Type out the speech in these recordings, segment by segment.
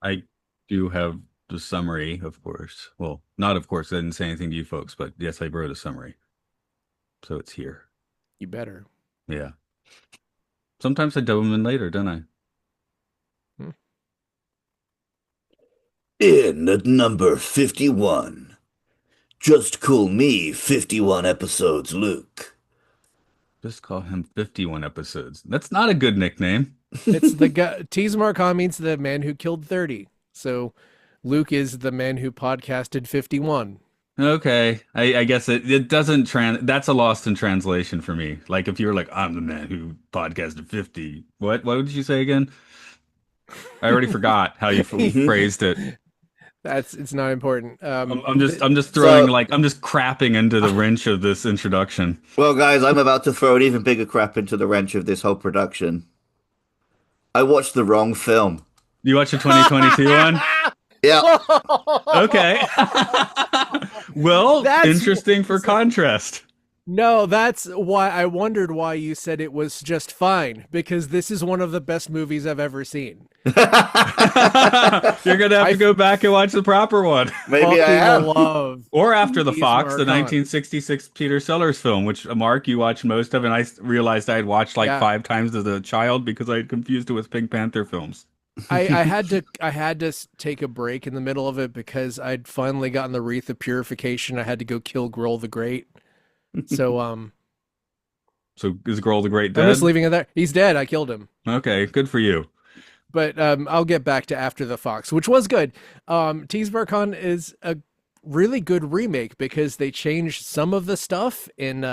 I do have the summary, of course. Well, not of course. I didn't say anything to you folks, but yes, I wrote a summary. So it's here. You better. Yeah. Sometimes I dub them in later, don't I? Hmm. In at number 51. Just call me 51 episodes Luke. Just call him 51 episodes. That's not a good nickname. It's the guy. Tizmar Khan means the man who killed 30. So Luke is the man who podcasted 51. Okay. I guess it doesn't that's a lost in translation for me. Like if you were like, I'm the man who podcasted 50. What did you say again? I already forgot how you phrased it. That's it's not important. I'm just throwing So, like I'm just crapping into the wrench of this introduction. well, guys, I'm about to throw an even bigger crap into the wrench of this whole production. I watched the wrong film. You watch the 2022 one? Yeah, Okay. Well, That's interesting for contrast. no, that's why I wondered why you said it was just fine, because this is one of the best movies I've ever seen. You're gonna have to I go back and watch the proper one. maybe I fucking am. love Or After the Fox, the Tizmar Khan. 1966 Peter Sellers film, which Mark, you watched most of, and I realized I had watched like Yeah. 5 times as a child because I had confused it with Pink Panther films. I had to take a break in the middle of it because I'd finally gotten the wreath of purification. I had to go kill Grohl the Great. So So is Girl the Great I'm just dead? leaving it there. He's dead. I killed him. Okay, good for you. But I'll get back to After the Fox, which was good. Tees Khan is a really good remake because they changed some of the stuff in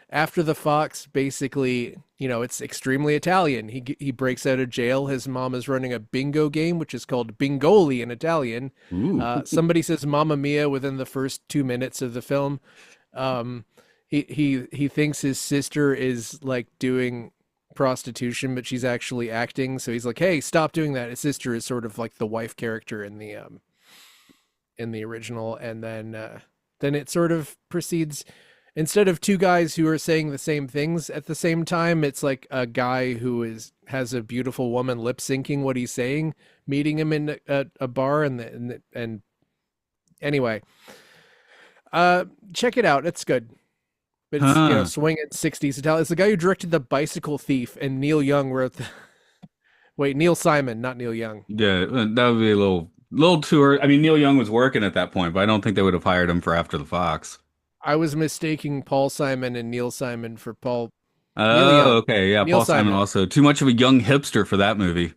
After the Fox. Basically, it's extremely Italian. He breaks out of jail. His mom is running a bingo game, which is called Bingoli in Italian. Ooh. Somebody says "Mamma Mia" within the first 2 minutes of the film. Um, he thinks his sister is like doing prostitution, but she's actually acting. So he's like, "Hey, stop doing that." His sister is sort of like the wife character in the original, and then it sort of proceeds. Instead of two guys who are saying the same things at the same time, it's like a guy who has a beautiful woman lip syncing what he's saying, meeting him in a bar, and anyway, check it out. It's good. But it's Huh. swinging 60s Italian. It's the guy who directed The Bicycle Thief, and Neil Young wrote the wait, Neil Simon, not Neil Young. Yeah, that would be a little too early. I mean, Neil Young was working at that point, but I don't think they would have hired him for After the Fox. I was mistaking Paul Simon and Neil Simon for Neil Oh, Young. okay. Yeah, Neil Paul Simon Simon. also. Too much of a young hipster for that movie.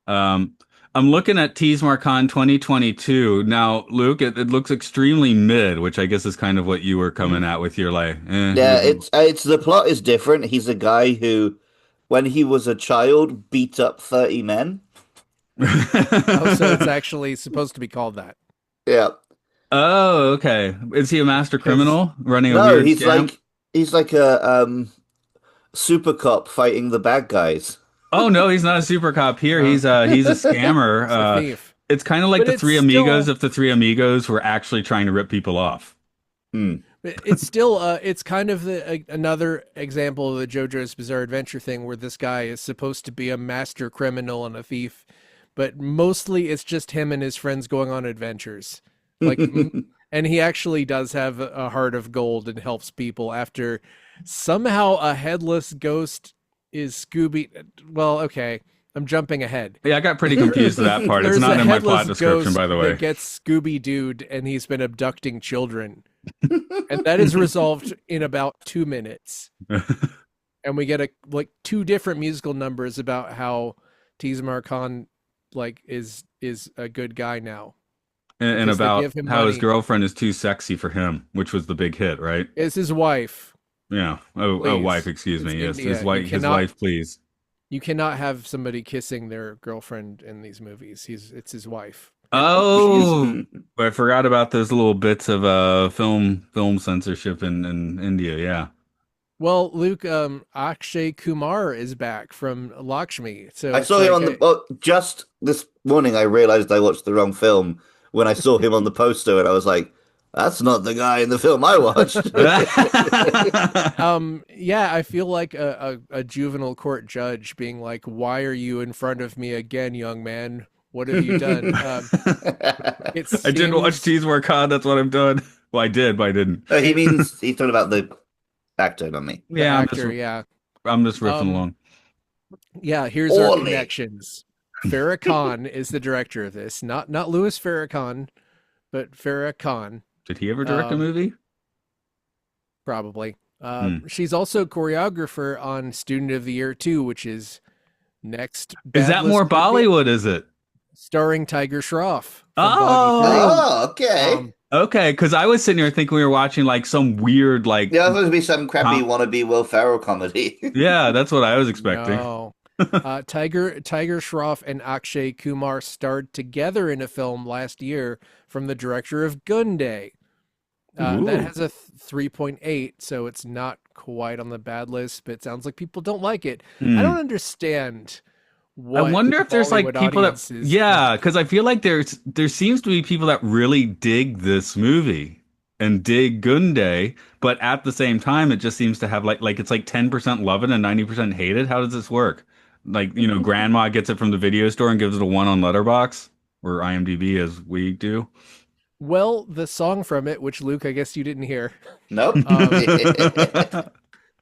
Um, I'm looking at Tees Marcon 2022. Now, Luke, it looks extremely mid, which I guess is kind of what you were coming Mm. at with your like, Yeah, it's the plot is different. He's a guy who, when he was a child, beat up 30 men. Oh, so it's actually supposed to be called that Yeah. Oh, okay. Is he a master because criminal running a No, weird scam? he's like a super cop fighting the bad guys. Oh no, he's not a super cop here. uh, He's a scammer. he's a thief. It's kind of like But the it's Three Amigos still if the Three Amigos were actually trying to rip people off. Hmm. it's kind of another example of the JoJo's Bizarre Adventure thing where this guy is supposed to be a master criminal and a thief, but mostly it's just him and his friends going on adventures. Like, and he actually does have a heart of gold and helps people after somehow a headless ghost is Scooby. Well, okay, I'm jumping ahead. Yeah, I got pretty confused with that part. It's There's a not in my plot headless description, by ghost the that way. gets Scooby Dooed and he's been abducting children. And that is resolved in about 2 minutes. And we get like two different musical numbers about how Tizmar Khan like is a good guy now And because they about give him how his money. girlfriend is too sexy for him, which was the big hit, right? Is his wife, Yeah. Oh, wife, please. excuse It's me. Yes, India. his wife, please. You cannot have somebody kissing their girlfriend in these movies. It's his wife. And she's Oh, I forgot about those little bits of film censorship in India. Yeah. well, Luke, Akshay Kumar is back from Lakshmi. So I it's saw him like on the just this morning. I realized I watched the wrong film when I saw him on the poster, and I was like, "That's not the guy in the film I watched." yeah, I feel like a juvenile court judge being like, "Why are you in front of me again, young man? What have you done? It I did watch seems Teamwork Con. That's what I've done. Well, I did, but I didn't. Oh, he means he's talking about the actor, not me. the Yeah, actor, yeah. I'm just riffing Um, along. yeah, here's our Orly. connections. Farrah Khan is the director of this. Not Louis Farrakhan, but Farrah Khan. Did he ever direct a Um, movie? probably. Hmm. She's also choreographer on Student of the Year 2, which is next Is bad that more list movie, Bollywood? Is it? starring Tiger Shroff from Bogey 3. Oh, Oh, okay. Um, okay. Because I was sitting here thinking we were watching like some weird like. Yeah, I thought it would be some crappy Com- wannabe Will Ferrell comedy. yeah, that's what I was expecting. no. Tiger Shroff and Akshay Kumar starred together in a film last year from the director of Gunday. That Ooh. has a 3.8, so it's not quite on the bad list, but it sounds like people don't like it. I Hmm. don't understand I what wonder if there's like Bollywood people that, audiences yeah, like. because I feel like there seems to be people that really dig this movie and dig Gunday, but at the same time, it just seems to have like it's like 10% love it and 90% hate it. How does this work? Like, grandma gets it from the video store and gives it a 1 on Letterbox or IMDb as we do. Well, the song from it, which Luke, I guess you didn't hear, Nope. um,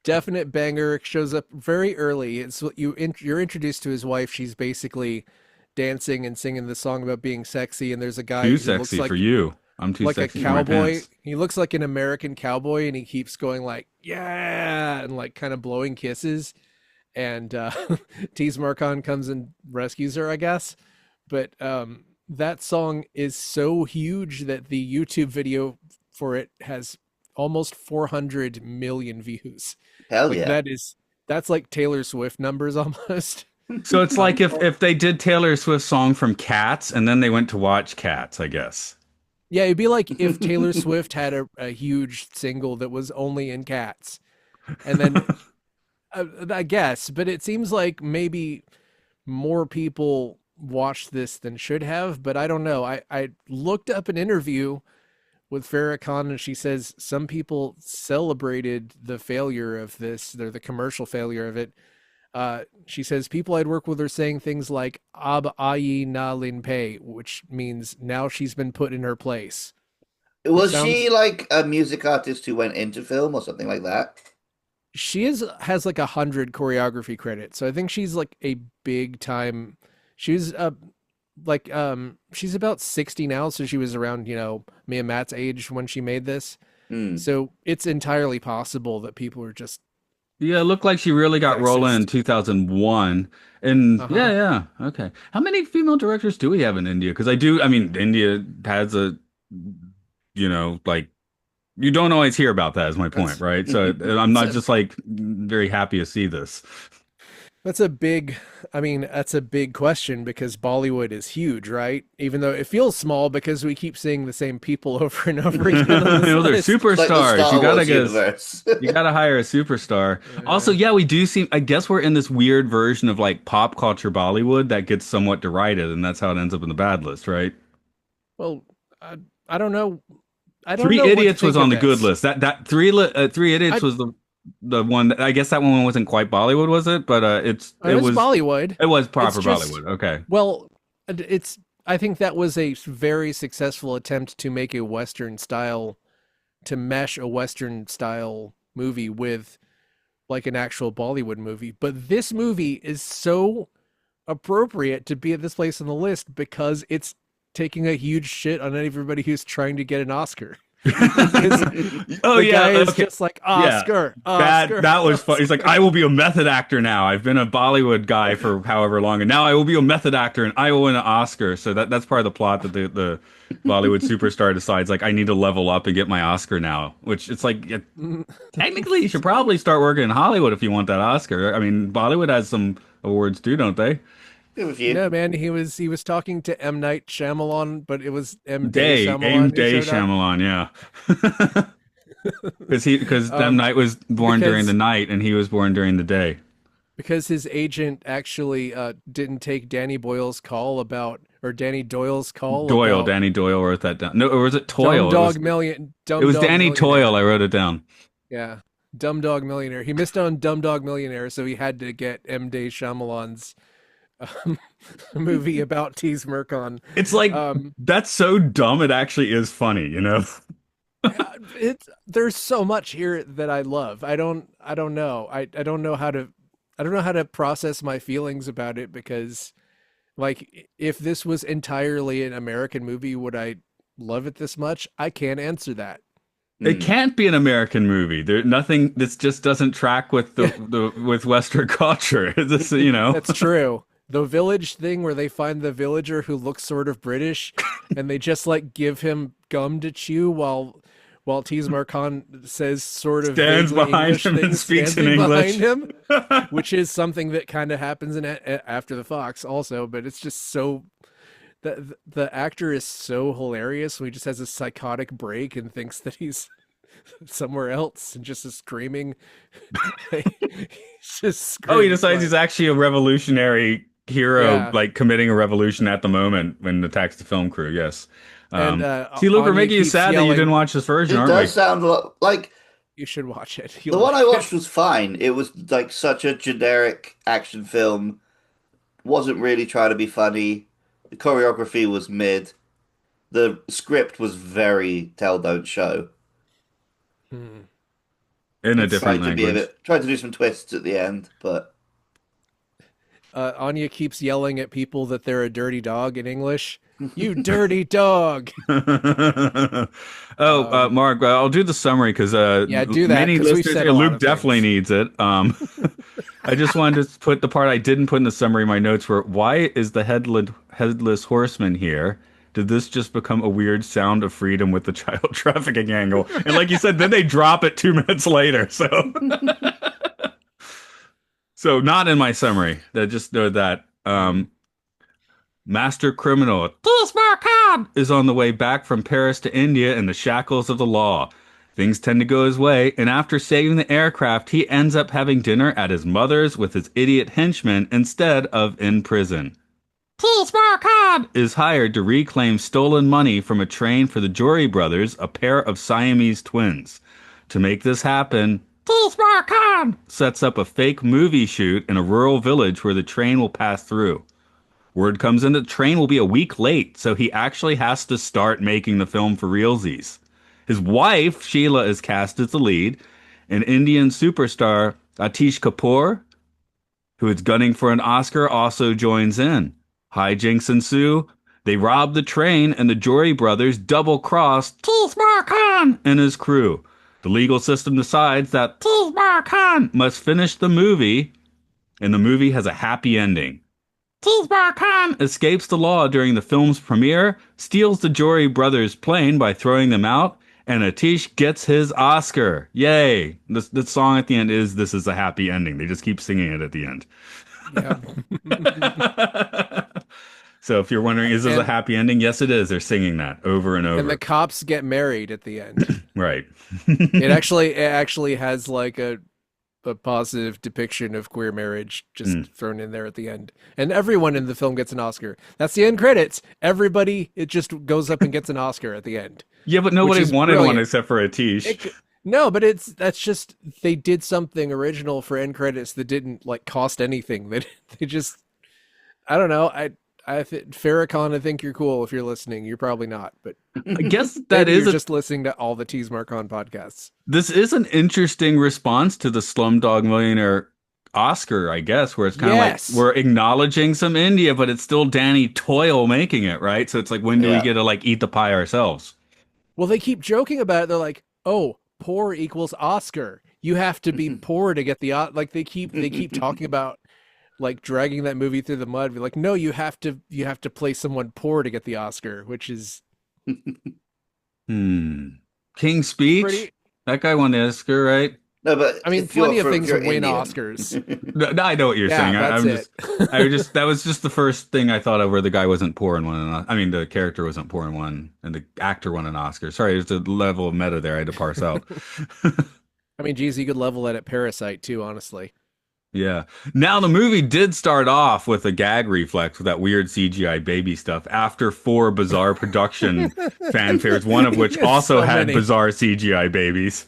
definite banger, shows up very early. It's what you're introduced to his wife. She's basically dancing and singing the song about being sexy, and there's a guy Too who looks sexy for you. I'm too like a sexy for my cowboy. pants. He looks like an American cowboy, and he keeps going like yeah, and like kind of blowing kisses. And Tees Marcon comes and rescues her, I guess. But that song is so huge that the YouTube video for it has almost 400 million views. Hell Like yeah. that's like Taylor Swift numbers almost. So it's like Um, if they did Taylor Swift's song from Cats and then they went to watch Cats, I guess. yeah, it'd be like if Taylor Swift had a huge single that was only in Cats, and then I guess, but it seems like maybe more people watched this than should have, but I don't know. I looked up an interview with Farrah Khan, and she says some people celebrated the failure of this, the commercial failure of it. She says people I'd work with are saying things like "Ab ayi na lin pei," which means now she's been put in her place, which Was she sounds like a music artist who went into film or something like that? she has like 100 choreography credits, so I think she's like a big time. She's she's about 60 now, so she was around me and Matt's age when she made this. Hmm. So it's entirely possible that people are just Yeah, it looked like she really got rolling in sexist. 2001. And Uh-huh. yeah, yeah. Okay. How many female directors do we have in India? Because I mean, India has like, you don't always hear about that, is my point, That's right? So I'm It's not a just like very happy to see this. That's a big, I mean, that's a big question because Bollywood is huge, right? Even though it feels small because we keep seeing the same people over and over again on this They're list. like the superstars. Star Wars universe. You gotta hire a superstar. Also, Uh, yeah, we do seem, I guess we're in this weird version of like pop culture Bollywood that gets somewhat derided, and that's how it ends up in the bad list, right? well, I, I don't know. I don't Three know what to Idiots was think on of the good this. list. That Three Idiots I, was the one that, I guess that one wasn't quite Bollywood, was it? But it was Bollywood. it was It's proper just, Bollywood. Okay. well, it's, I think that was a very successful attempt to make a Western style, to mesh a Western style movie with like an actual Bollywood movie. But this movie is so appropriate to be at this place on the list because it's taking a huge shit on everybody who's trying to get an Oscar. Because Oh the yeah, guy is okay. just like Yeah. Oscar, That Oscar, that was fun. He's like, Oscar. I will be a method actor now. I've been a Bollywood guy for however long, and now I will be a method actor, and I will win an Oscar. So that's part of the plot that the Bollywood superstar decides, like, I need to level up and get my Oscar now. Which it's like, yeah, technically, you should probably start working in Hollywood if you want that Oscar. I mean, Bollywood has some awards too, don't they? Good with you. No, man, he was talking to M. Night Shyamalan, but it was M. Day Aim Shyamalan who Day showed up Shyamalan, yeah. Because M. um, Night was born during the because night, and he was born during the day. because his agent actually didn't take Danny Boyle's call about, or Danny Doyle's call Doyle, about Danny Doyle wrote that down. No, or was it Toyle? It Dumb was Dog Danny Toyle. Millionaire. I wrote it down. Yeah, Dumb Dog Millionaire. He missed on Dumb Dog Millionaire, so he had to get M. Day Shyamalan's um, movie about Tees Mercon. It's like Um, that's so dumb. It actually is funny, you know? there's so much here that I love. I don't know. I don't know how to process my feelings about it because like if this was entirely an American movie, would I love it this much? I can't answer that. It Hmm. can't be an American movie. There nothing this just doesn't track with the with Western culture. This, you know. That's true. The village thing where they find the villager who looks sort of British and they just like give him gum to chew while Tismar Khan says sort of Stands vaguely behind English him and things speaks in standing behind English. him, which is something that kind of happens in After the Fox also, but it's just so the actor is so hilarious when he just has a psychotic break and thinks that he's somewhere else and just is screaming. He's just Oh, he screaming decides like he's actually a revolutionary hero, yeah. like committing a revolution at the moment when attacks the film crew. Yes. And See, Luke, we're Anya making you keeps sad that you didn't yelling, watch this version, It aren't does we? sound a lot like "You should watch it. the You'll one I like it." watched was fine. It was like such a generic action film. Wasn't really trying to be funny. The choreography was mid. The script was very tell don't show. Hmm. In a It's different language. Tried to do some twists at the end, but Anya keeps yelling at people that they're a dirty dog in English. You dirty dog. Um, Mark, I'll do the summary because yeah, do that many because we've listeners said here, a lot Luke of definitely things. needs it. I just wanted to put the part I didn't put in the summary. My notes were, why is the headless horseman here? Did this just become a weird sound of freedom with the child trafficking angle? And like you said, then they drop it 2 minutes later. So, so not in my summary. That just know that. Hmm. Master criminal Tismar Khan is on the way back from Paris to India in the shackles of the law. Things tend to go his way, and after saving the aircraft, he ends up having dinner at his mother's with his idiot henchman instead of in prison. Tismar Khan is hired to reclaim stolen money from a train for the Jory brothers, a pair of Siamese twins. To make this happen, Tismar Khan sets up a fake movie shoot in a rural village where the train will pass through. Word comes in that the train will be a week late, so he actually has to start making the film for realsies. His wife, Sheila, is cast as the lead, and Indian superstar Atish Kapoor, who is gunning for an Oscar, also joins in. Hijinks ensue. They rob the train, and the Jory brothers double cross Tismar Khan and his crew. The legal system decides that Tismar Khan must finish the movie, and the movie has a happy ending. Tismar Khan escapes the law during the film's premiere, steals the Jory brothers' plane by throwing them out, and Atish gets his Oscar. Yay! The song at the end is "This is a happy ending." They just keep singing it at the end. Yeah. So if you're wondering, is this a and happy ending? Yes, it is. They're singing that over and and the over. cops get married at the end. Right. It actually has like a positive depiction of queer marriage Mm. just thrown in there at the end. And everyone in the film gets an Oscar. That's the end credits. Everybody, it just goes up and gets an Oscar at the end, Yeah, but which nobody is wanted one brilliant. except for Atish. No, but that's just they did something original for end credits that didn't like cost anything. They just I don't know. Farrakhan, I think you're cool if you're listening. You're probably not, but I guess that maybe is you're a just listening to all the Tease Marcon podcasts. this is an interesting response to the Slumdog Millionaire Oscar, I guess, where it's kind of like Yes. we're acknowledging some India, but it's still Danny Toyle making it, right? So it's like, when do we yeah. get to like eat the pie ourselves? Well, they keep joking about it. They're like, "Oh, poor equals Oscar. You have to be poor to get the like." They keep talking about like dragging that movie through the mud. Be like, "No, you have to play someone poor to get the Oscar," which is Hmm. King's Speech? pretty. That guy won the Oscar, right? No, but I mean, plenty of if things you're win Indian, Oscars. No, I know what you're Yeah, saying. that's I'm it. just, that was just the first thing I thought of where the guy wasn't poor and won an. I mean, the character wasn't poor and won, and the actor won an Oscar. Sorry, there's a level of meta there I had to parse out. I mean, geez, you could level that at Parasite too, honestly. Yeah. Now the movie did start off with a gag reflex with that weird CGI baby stuff after four bizarre production fanfares, one of which also So had many. bizarre CGI babies.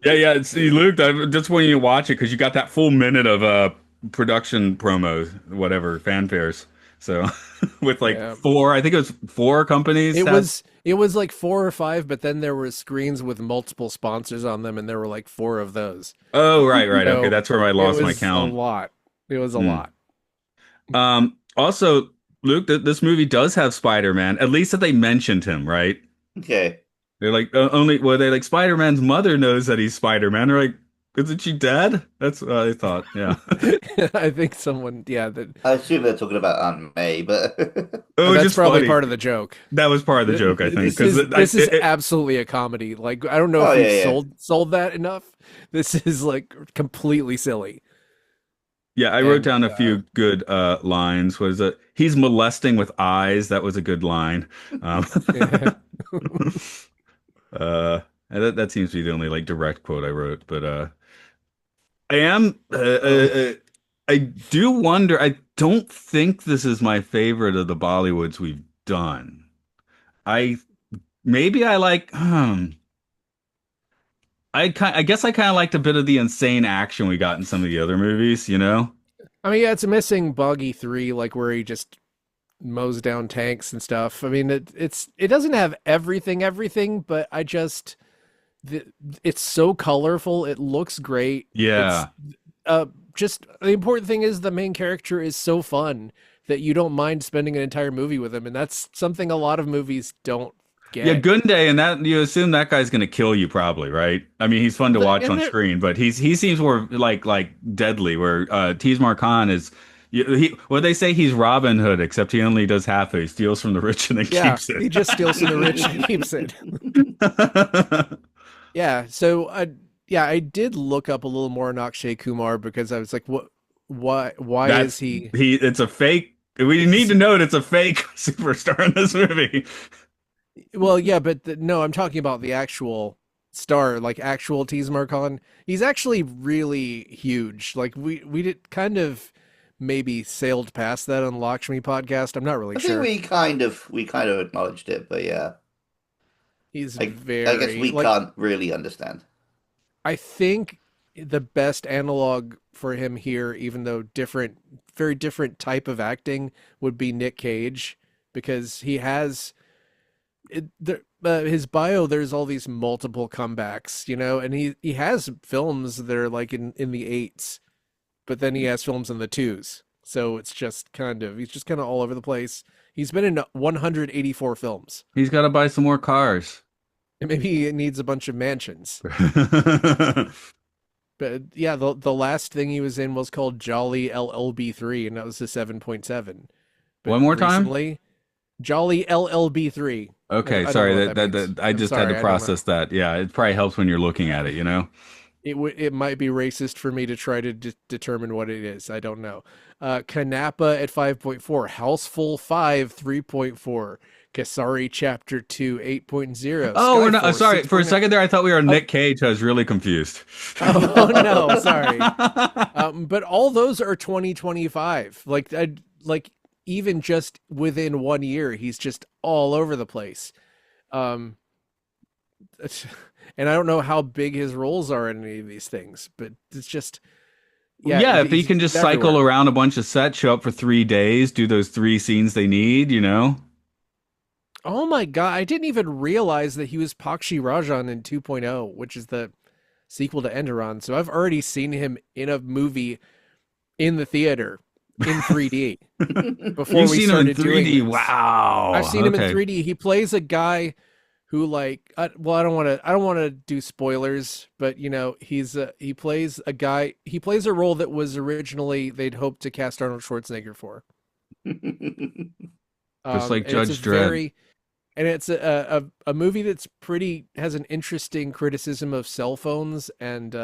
Yeah, yeah. See, Luke, that's when you watch it because you got that full minute of production promos, whatever, fanfares. So with like Yeah. four, I think it was four companies have. It was like four or five, but then there were screens with multiple sponsors on them, and there were like four of those. Oh, right, right. Okay, So that's where I it lost my was a count. lot. It was a Hmm. lot. Also, Luke, this movie does have Spider-Man. At least that they mentioned him, right? Okay. They're like only well, they like Spider-Man's mother knows that he's Spider-Man. They're like, isn't she dead? That's what I thought. Yeah. I think someone, yeah, that I assume they're talking about Aunt May, but It was that's just probably funny. part of the joke. That was part of the joke, I think, because This is absolutely a comedy. Like I don't know oh if we've yeah, sold that enough. This is like completely silly. yeah, I wrote And down a few good lines. Was it he's molesting with eyes? That was a good line. Um, yeah. that seems to be the only like direct quote I wrote. But I am yeah. I do wonder. I don't think this is my favorite of the Bollywoods we've done. I maybe I like. I guess I kind of liked a bit of the insane action we got in some of the other movies. You know. I mean, yeah, it's a missing Boggy 3, like where he just mows down tanks and stuff. I mean, it doesn't have everything, but I just the, it's so colorful. It looks great. It's Yeah. uh just the important thing is the main character is so fun that you don't mind spending an entire movie with him, and that's something a lot of movies don't Yeah, get. Gunday, and that you assume that guy's gonna kill you probably, right? I mean, he's fun to watch And on there, screen, but he seems more like deadly. Where Tismar Khan is, he what they say he's Robin Hood, except he only does half it. He steals from the rich and then yeah, keeps it. he just steals from the rich and keeps it. Yeah, so yeah, I did look up a little more on Akshay Kumar because I was like, what, why is That's he? he. It's a fake. We need to note it's a fake superstar in this movie. Well, yeah, but no, I'm talking about the actual star, like actual Tismar Khan. He's actually really huge. Like we did kind of maybe sailed past that on the Lakshmi podcast. I'm not really I think sure. we kind of acknowledged it, but yeah, He's I guess very we like can't really understand. I think the best analog for him here, even though different, very different type of acting, would be Nick Cage because he has his bio. There's all these multiple comebacks, and he has films that are like in the eights, but then he has films in the twos. So it's just he's just kind of all over the place. He's been in 184 films. He's got to buy some more cars. And maybe he needs a bunch of mansions. But yeah, the last thing he was in was called Jolly LLB3, and that was a 7.7. But One more time. recently, Jolly LLB3. Okay, I don't know sorry. what That, that that means. that I I'm just had to sorry, I don't know. process that. Yeah, it probably helps when you're looking at it, you know? It might be racist for me to try to determine what it is. I don't know. Kanapa at 5.4, Houseful 5 3.4, Kasari Chapter 2 8.0, Oh, we're not Skyforce sorry. For a 6.9. second there, I thought we were on Oh, Nick Cage. I was really confused. oh no, sorry. But all those are 2025. Like even just within 1 year, he's just all over the place. Um, and I don't know how big his roles are in any of these things, but it's just yeah, Yeah, if he he's can just cycle everywhere. around a bunch of sets, show up for 3 days, do those three scenes they need, you know? Oh my god, I didn't even realize that he was Pakshi Rajan in 2.0, which is the sequel to Enderon. So I've already seen him in a movie in the theater in 3D before You've we seen him in started doing 3D. this. I've Wow. seen him in Okay. 3D. He plays a guy who well, I don't want to do spoilers, but he plays a guy, he plays a role that was originally they'd hoped to cast Arnold Schwarzenegger for. Just like And it's a Judge Dredd. very and it's a movie that's pretty has an interesting criticism of cell phones and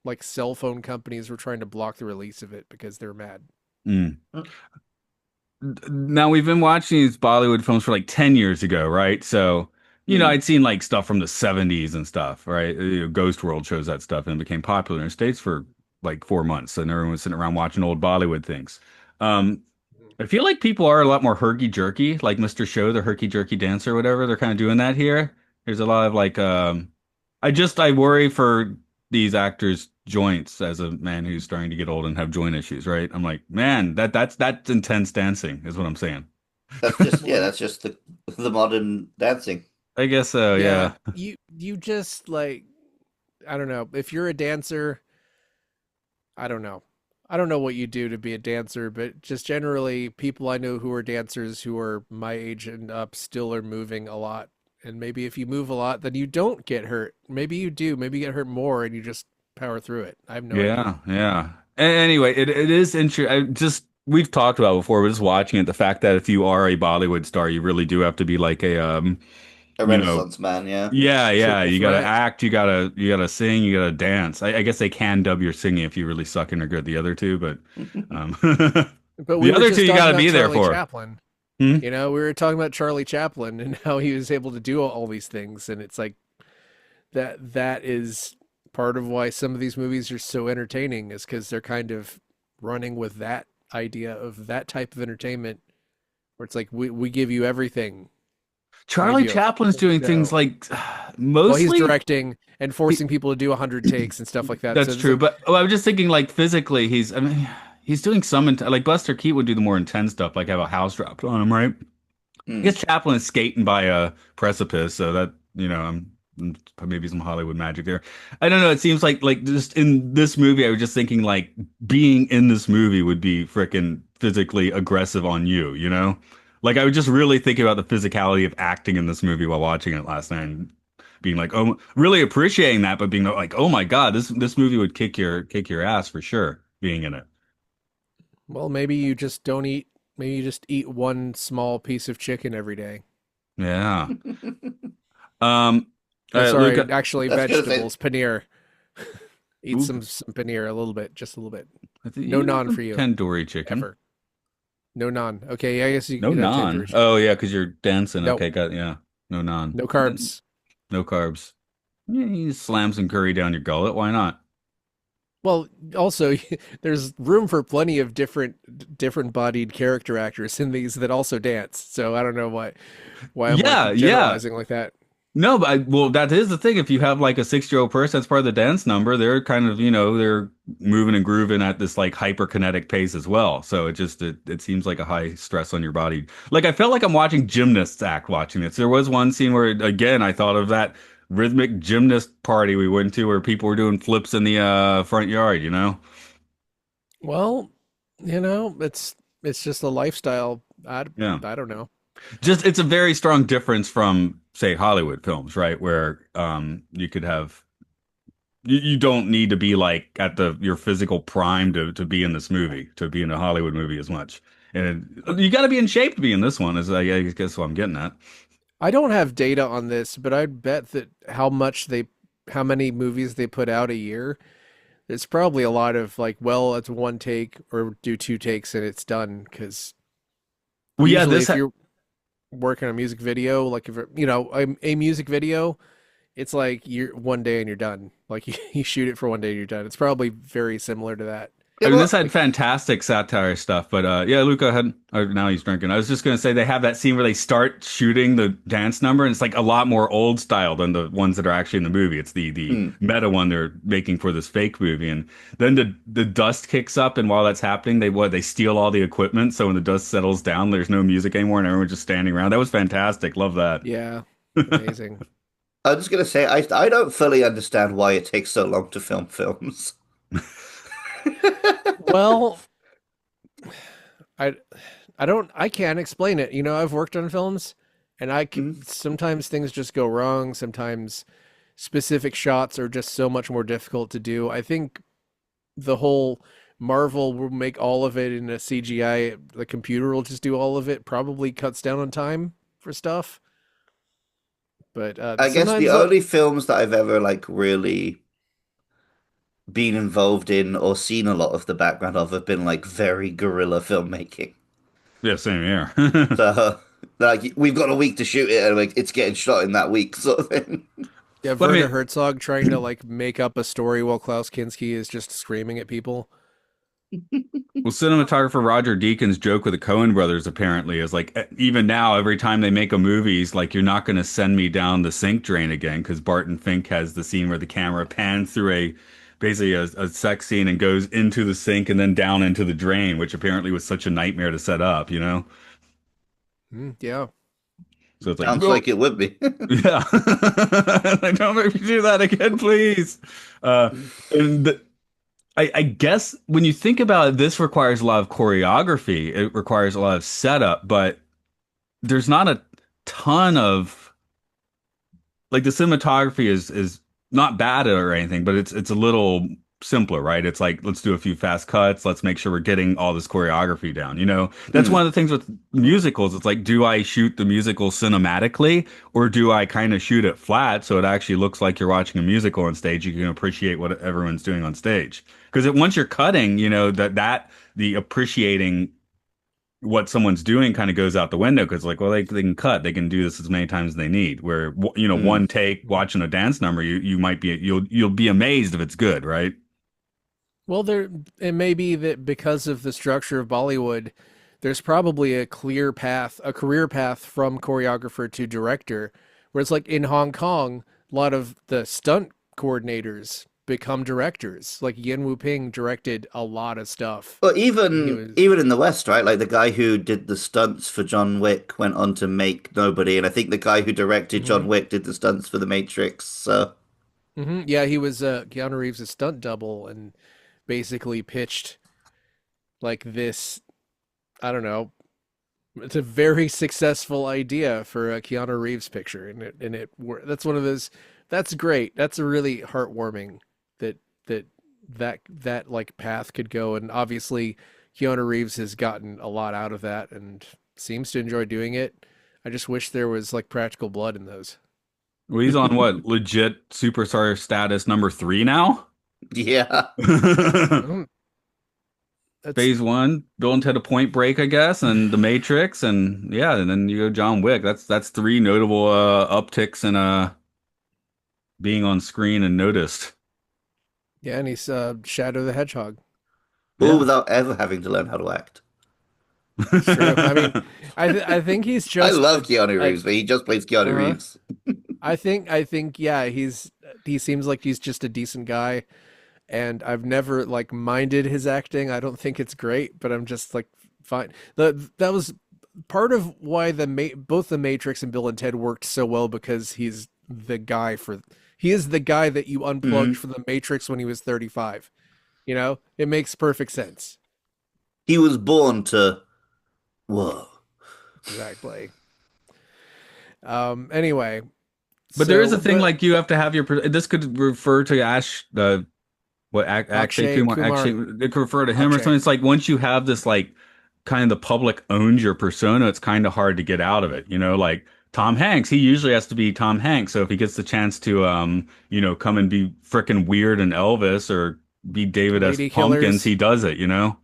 like cell phone companies were trying to block the release of it because they're mad. Mm. Now we've been watching these Bollywood films for like 10 years ago, right? So, Hmm. I'd seen like stuff from the 70s and stuff, right? Ghost World shows that stuff and it became popular in the States for like 4 months. And everyone was sitting around watching old Bollywood things. Um, I feel like people are a lot more herky jerky, like Mr. Show, the herky jerky dancer, or whatever. They're kind of doing that here. There's a lot of like, I worry for. these actors joints as a man who's starting to get old and have joint issues, right? I'm like, man, that's intense dancing, is what I'm saying. That's just yeah, Well, that's just the modern dancing. I guess so, yeah, yeah. you just like I don't know. If you're a dancer, I don't know. I don't know what you do to be a dancer, but just generally, people I know who are dancers who are my age and up still are moving a lot. And maybe if you move a lot, then you don't get hurt. Maybe you do. Maybe you get hurt more and you just power through it. I have no idea. Yeah, yeah. Anyway, it is interesting. I just we've talked about before, but just watching it, the fact that if you are a Bollywood star, you really do have to be like a A you know, Renaissance man, yeah. yeah, yeah. Triple You gotta threat. act, you gotta sing, you gotta dance. I guess they can dub your singing if you really suck and are good at the other two, but um But we the were other two just you talking gotta about be there Charlie for. Chaplin. Hmm? You know, we were talking about Charlie Chaplin and how he was able to do all these things. And it's like that is part of why some of these movies are so entertaining is because they're kind of running with that idea of that type of entertainment where it's like we give you everything. We give Charlie you a Chaplin's full doing things show. like Well, he's mostly directing and he, forcing people to do 100 takes and stuff like that. So that's it's true, like, but I was just thinking like physically I mean he's doing some like Buster Keaton would do the more intense stuff, like have a house dropped on him, right? I guess Mm. Chaplin is skating by a precipice, so that maybe some Hollywood magic there. I don't know. It seems like just in this movie, I was just thinking like being in this movie would be freaking physically aggressive on you, you know? Like I was just really thinking about the physicality of acting in this movie while watching it last night, and being like, oh, really appreciating that, but being like, oh my God, this movie would kick your ass for sure, being in it. well, maybe you just don't eat. Maybe you just eat one small piece of chicken every day. Yeah. Um, Oh, sorry, Luca, actually, That's gonna say vegetables, paneer. Eat ooh, some paneer, a little bit, just a little bit. I think No you have naan some for you, tandoori chicken. ever. No naan. Okay, yeah, I guess you No could have naan. tandoori chicken. Oh yeah, because you're dancing. Nope, Okay, got yeah. No naan. no carbs. No carbs. Yeah, you slam some curry down your gullet. Why not? Well, also, there's room for plenty of different bodied character actors in these that also dance. So I don't know why I'm Yeah, like yeah. generalizing like that. No, but well, that is the thing. If you have like a 6-year-old person, that's part of the dance number. They're kind of, they're moving and grooving at this like hyperkinetic pace as well. So it seems like a high stress on your body. Like I felt like I'm watching gymnasts act watching this. There was one scene where again I thought of that rhythmic gymnast party we went to where people were doing flips in the front yard, you know? Well, it's just a lifestyle. Yeah. I don't know. Just it's a very strong difference from say Hollywood films, right? Where you could have you don't need to be like at the your physical prime to be in this movie, to be in a Hollywood movie as much. And you got to be in shape to be in this one, is I guess what I'm getting at. I don't have data on this, but I'd bet that how many movies they put out a year. It's probably a lot of like, well, it's one take or do two takes and it's done. Because Well, yeah, usually, if you're working on a music video, like if a music video, it's like you're one day and you're done. Like you shoot it for one day and you're done. It's probably very similar to that. yeah, I mean, this well, had Like, fantastic satire stuff, but yeah, Luca had. Now he's drinking. I was just gonna say they have that scene where they start shooting the dance number, and it's like a lot more old style than the ones that are actually in the movie. It's the mm. meta one they're making for this fake movie, and then the dust kicks up, and while that's happening, they steal all the equipment. So when the dust settles down, there's no music anymore, and everyone's just standing around. That was fantastic. Love that. yeah, amazing. I was just gonna say I don't fully understand why it takes so long to film films. Well, I I can't explain it. I've worked on films and Mm. sometimes things just go wrong. Sometimes specific shots are just so much more difficult to do. I think the whole Marvel will make all of it in a CGI, the computer will just do all of it, probably cuts down on time for stuff. But I guess the sometimes only films that I've ever like really been involved in or seen a lot of the background of have been like very guerrilla filmmaking. Yeah, same here. So like we've got a week to shoot it and like it's getting shot in that week sort of thing. yeah, Well, I Werner Herzog trying to like make up a story while Klaus Kinski is just screaming at people. Well, cinematographer Roger Deakins' joke with the Coen brothers apparently is like, even now, every time they make a movie, he's like, you're not going to send me down the sink drain again, because Barton Fink has the scene where the camera pans through basically a sex scene and goes into the sink and then down into the drain, which apparently was such a nightmare to set up, you know? Yeah. So it's like, Sounds well, like it would be. yeah. Like, don't make me do that again, please. Uh, and I guess when you think about it, this requires a lot of choreography. It requires a lot of setup, but there's not a ton of like the cinematography is not bad or anything, but it's a little simpler, right? It's like let's do a few fast cuts, let's make sure we're getting all this choreography down. You know, that's one Mm, of the things with musicals. It's like, do I shoot the musical cinematically or do I kind of shoot it flat so it actually looks like you're watching a musical on stage? You can appreciate what everyone's doing on stage. Because once you're cutting, you know, that the appreciating what someone's doing kind of goes out the window because like well they can cut they can do this as many times as they need where you know mm. one take watching a dance number you might be you'll be amazed if it's good, right? Well, there it may be that because of the structure of Bollywood, there's probably a clear path, a career path from choreographer to director. Whereas, like in Hong Kong, a lot of the stunt coordinators become directors. Like Yen Wu Ping directed a lot of stuff. But He even was, even in the West, right? Like the guy who did the stunts for John Wick went on to make Nobody, and I think the guy who directed hmm John Wick did the stunts for The Matrix. So yeah, he was Keanu Reeves' stunt double and basically pitched like this. I don't know. It's a very successful idea for a Keanu Reeves picture, that's one of those. That's great. That's a really heartwarming that that that like path could go, and obviously Keanu Reeves has gotten a lot out of that and seems to enjoy doing it. I just wish there was like practical blood in those. Well, he's on what legit superstar status number three now. yeah. I don't. That's Phase one, Bill and Ted a Point Break, I guess, and The Matrix, and yeah, and then you go John Wick. That's three notable upticks in being on screen and noticed. yeah, and he's Shadow the Hedgehog. All Yeah. without ever having to learn how to act. It's true. I mean, I think he's I just love Keanu a Reeves, but he just plays Keanu uh Reeves. I think yeah, he seems like he's just a decent guy and I've never like minded his acting. I don't think it's great, but I'm just like fine. That was part of why both the Matrix and Bill and Ted worked so well because he is the guy that you unplugged Hmm. from the Matrix when he was 35. You know? It makes perfect sense. He was born to whoa. Exactly. Anyway, But there is so a thing but like you have to have your. This could refer to Ash, what Akshay Akshay Kumar. Akshay, Kumar it could refer to him or something. Akshay. It's like once you have this, like, kind of the public owns your persona, it's kind of hard to get out of it. You know, like Tom Hanks, he usually has to be Tom Hanks. So if he gets the chance to, you know, come and be frickin' weird and Elvis or be David S. Lady Pumpkins, Killers. he does it. You know.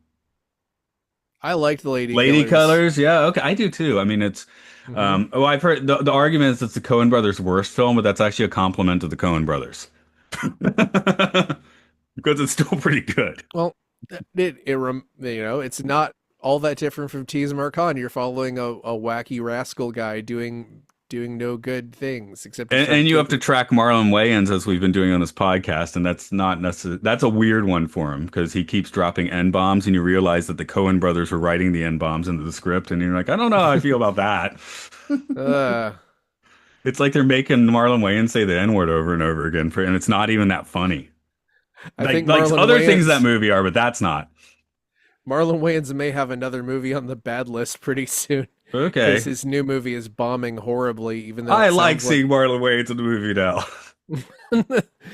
I liked the Lady Lady Killers. Colors, yeah, okay, I do too. I mean, it's, Hmm oh, I've heard the argument is it's the Coen Brothers' worst film, but that's actually a compliment to the Coen Brothers because it's still pretty good. Well, it's not all that different from Tease Marcon. You're following a wacky rascal guy doing no good things except he's trying to And you kill have to people. track Marlon Wayans as we've been doing on this podcast, and that's not necessarily that's a weird one for him because he keeps dropping N bombs, and you realize that the Coen Brothers were writing the N bombs into the script, and you're like, I don't know how I feel about that. Uh, It's like they're making Marlon Wayans say the N word over and over again and it's not even that funny. I think Like other things in that movie are, but that's not. Marlon Wayans may have another movie on the bad list pretty soon because Okay. his new movie is bombing horribly, even though I it like sounds like seeing Marlon Wayans in the movie now.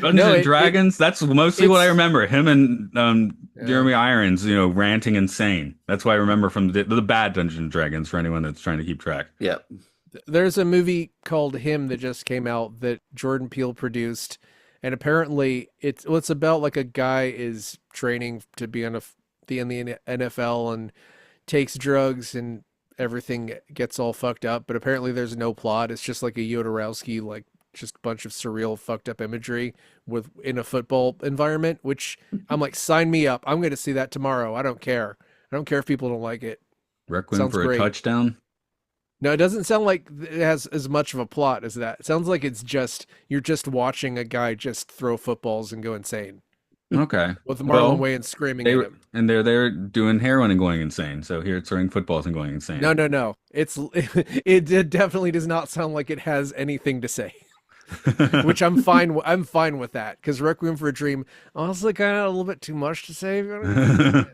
Dungeons no, and Dragons, that's mostly what I it's remember. Him and yeah. Jeremy Irons, you know, ranting insane. That's what I remember from the bad Dungeons and Dragons for anyone that's trying to keep track. Yeah. There's a movie called Him that just came out that Jordan Peele produced, and apparently it's about like a guy is training to be on in the NFL and takes drugs and everything gets all fucked up. But apparently there's no plot. It's just like a Jodorowsky like just a bunch of surreal, fucked up imagery with in a football environment. Which I'm like, sign me up. I'm going to see that tomorrow. I don't care. I don't care if people don't like it. Requiem Sounds for a great. touchdown. No, it doesn't sound like it has as much of a plot as that. It sounds like it's just you're just watching a guy just throw footballs and go insane Okay. with Marlon Well, Wayans screaming they at were, him. and they're there doing heroin and going insane. So here it's throwing footballs and going insane. No, no, no. It definitely does not sound like it has anything to say. Which I'm fine. I'm fine with that because Requiem for a Dream honestly kind of a little bit too much to say. If you want to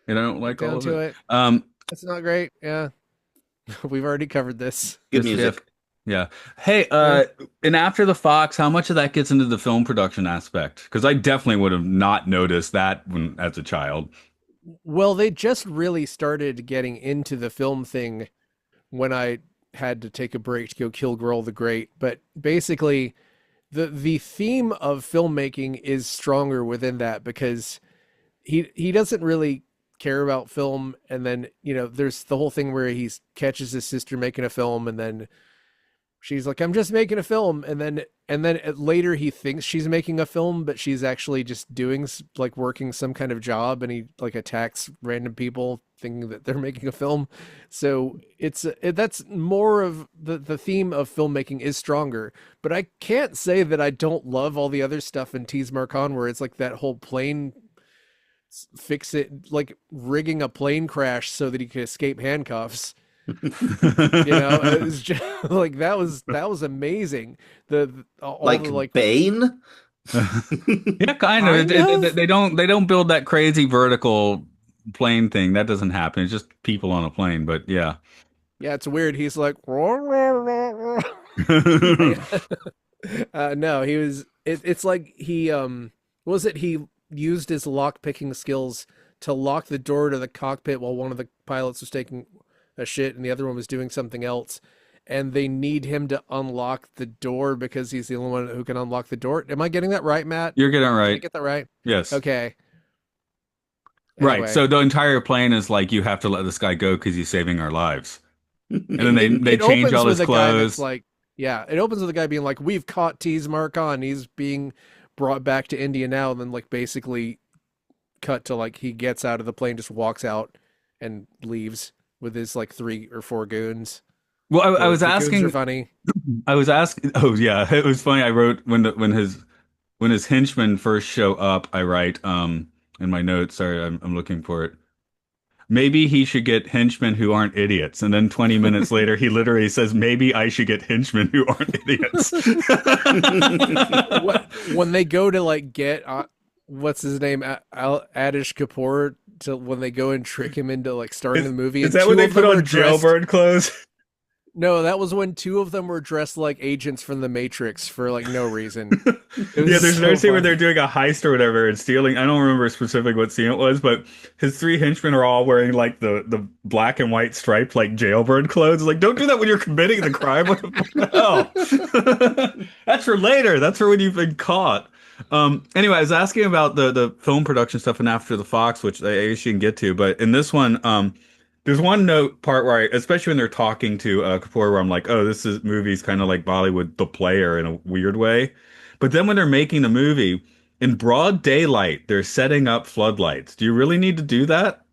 And I don't get like all down of to it. it, Um, it's not great. Yeah, we've already covered this. Good yeah, music. yeah. Hey, Yeah. and after the Fox, how much of that gets into the film production aspect? Because I definitely would have not noticed that when as a child. Well, they just really started getting into the film thing when I had to take a break to go kill Girl the Great. But basically, the theme of filmmaking is stronger within that because he doesn't really care about film, and then there's the whole thing where he catches his sister making a film, and then she's like, I'm just making a film, and then later he thinks she's making a film, but she's actually just doing like working some kind of job, and he like attacks random people thinking that they're making a film. So that's more of the theme of filmmaking is stronger. But I can't say that I don't love all the other stuff in Tees Marcon where it's like that whole plane fix it, like rigging a plane crash so that he could escape handcuffs. It was just like that was amazing. All the Like like Bane? Yeah, kind of. kind of. They don't build that crazy vertical plane thing. That doesn't happen. It's just people on a plane. But yeah. Yeah, it's weird. He's like no, he was it's like he what was it he used his lock picking skills to lock the door to the cockpit while one of the pilots was taking a shit and the other one was doing something else, and they need him to unlock the door because he's the only one who can unlock the door. Am I getting that right, Matt? You're getting it Did I right. get that right? Yes. Okay. Right. Anyway, So the entire plane is like you have to let this guy go because he's saving our lives. And then they it change opens all with his a guy that's clothes. like, yeah, it opens with a guy being like, "We've caught T's Marcon. He's being brought back to India now." And then like basically cut to like he gets out of the plane, just walks out and leaves with his like three or four goons. Well, I was The goons are asking. funny. I was asking. Oh yeah, it was funny. I wrote when his henchmen first show up. I write in my notes. Sorry, I'm looking for it. Maybe he should get henchmen who aren't idiots. And then 20 minutes later, he literally says, maybe I should get henchmen who aren't idiots. When they go to like get what's his name, Adish Kapoor, to when they go and trick him into like starting Is, the movie, is and that when two they of put them on are dressed. jailbird clothes? No, that was when two of them were dressed like agents from the Matrix for like no reason. It Yeah, was there's no so scene where they're funny. doing a heist or whatever and stealing. I don't remember specifically what scene it was, but his three henchmen are all wearing like the black and white striped like jailbird clothes. Like, don't do that when you're committing the crime. What the hell? That's for later. That's for when you've been caught. Anyway, I was asking about the film production stuff and after the Fox, which I guess you can get to, but in this one, there's one note part where especially when they're talking to Kapoor, where I'm like, oh, this is movie's kind of like Bollywood, The Player in a weird way. But then when they're making the movie in broad daylight, they're setting up floodlights. Do you really need to do that?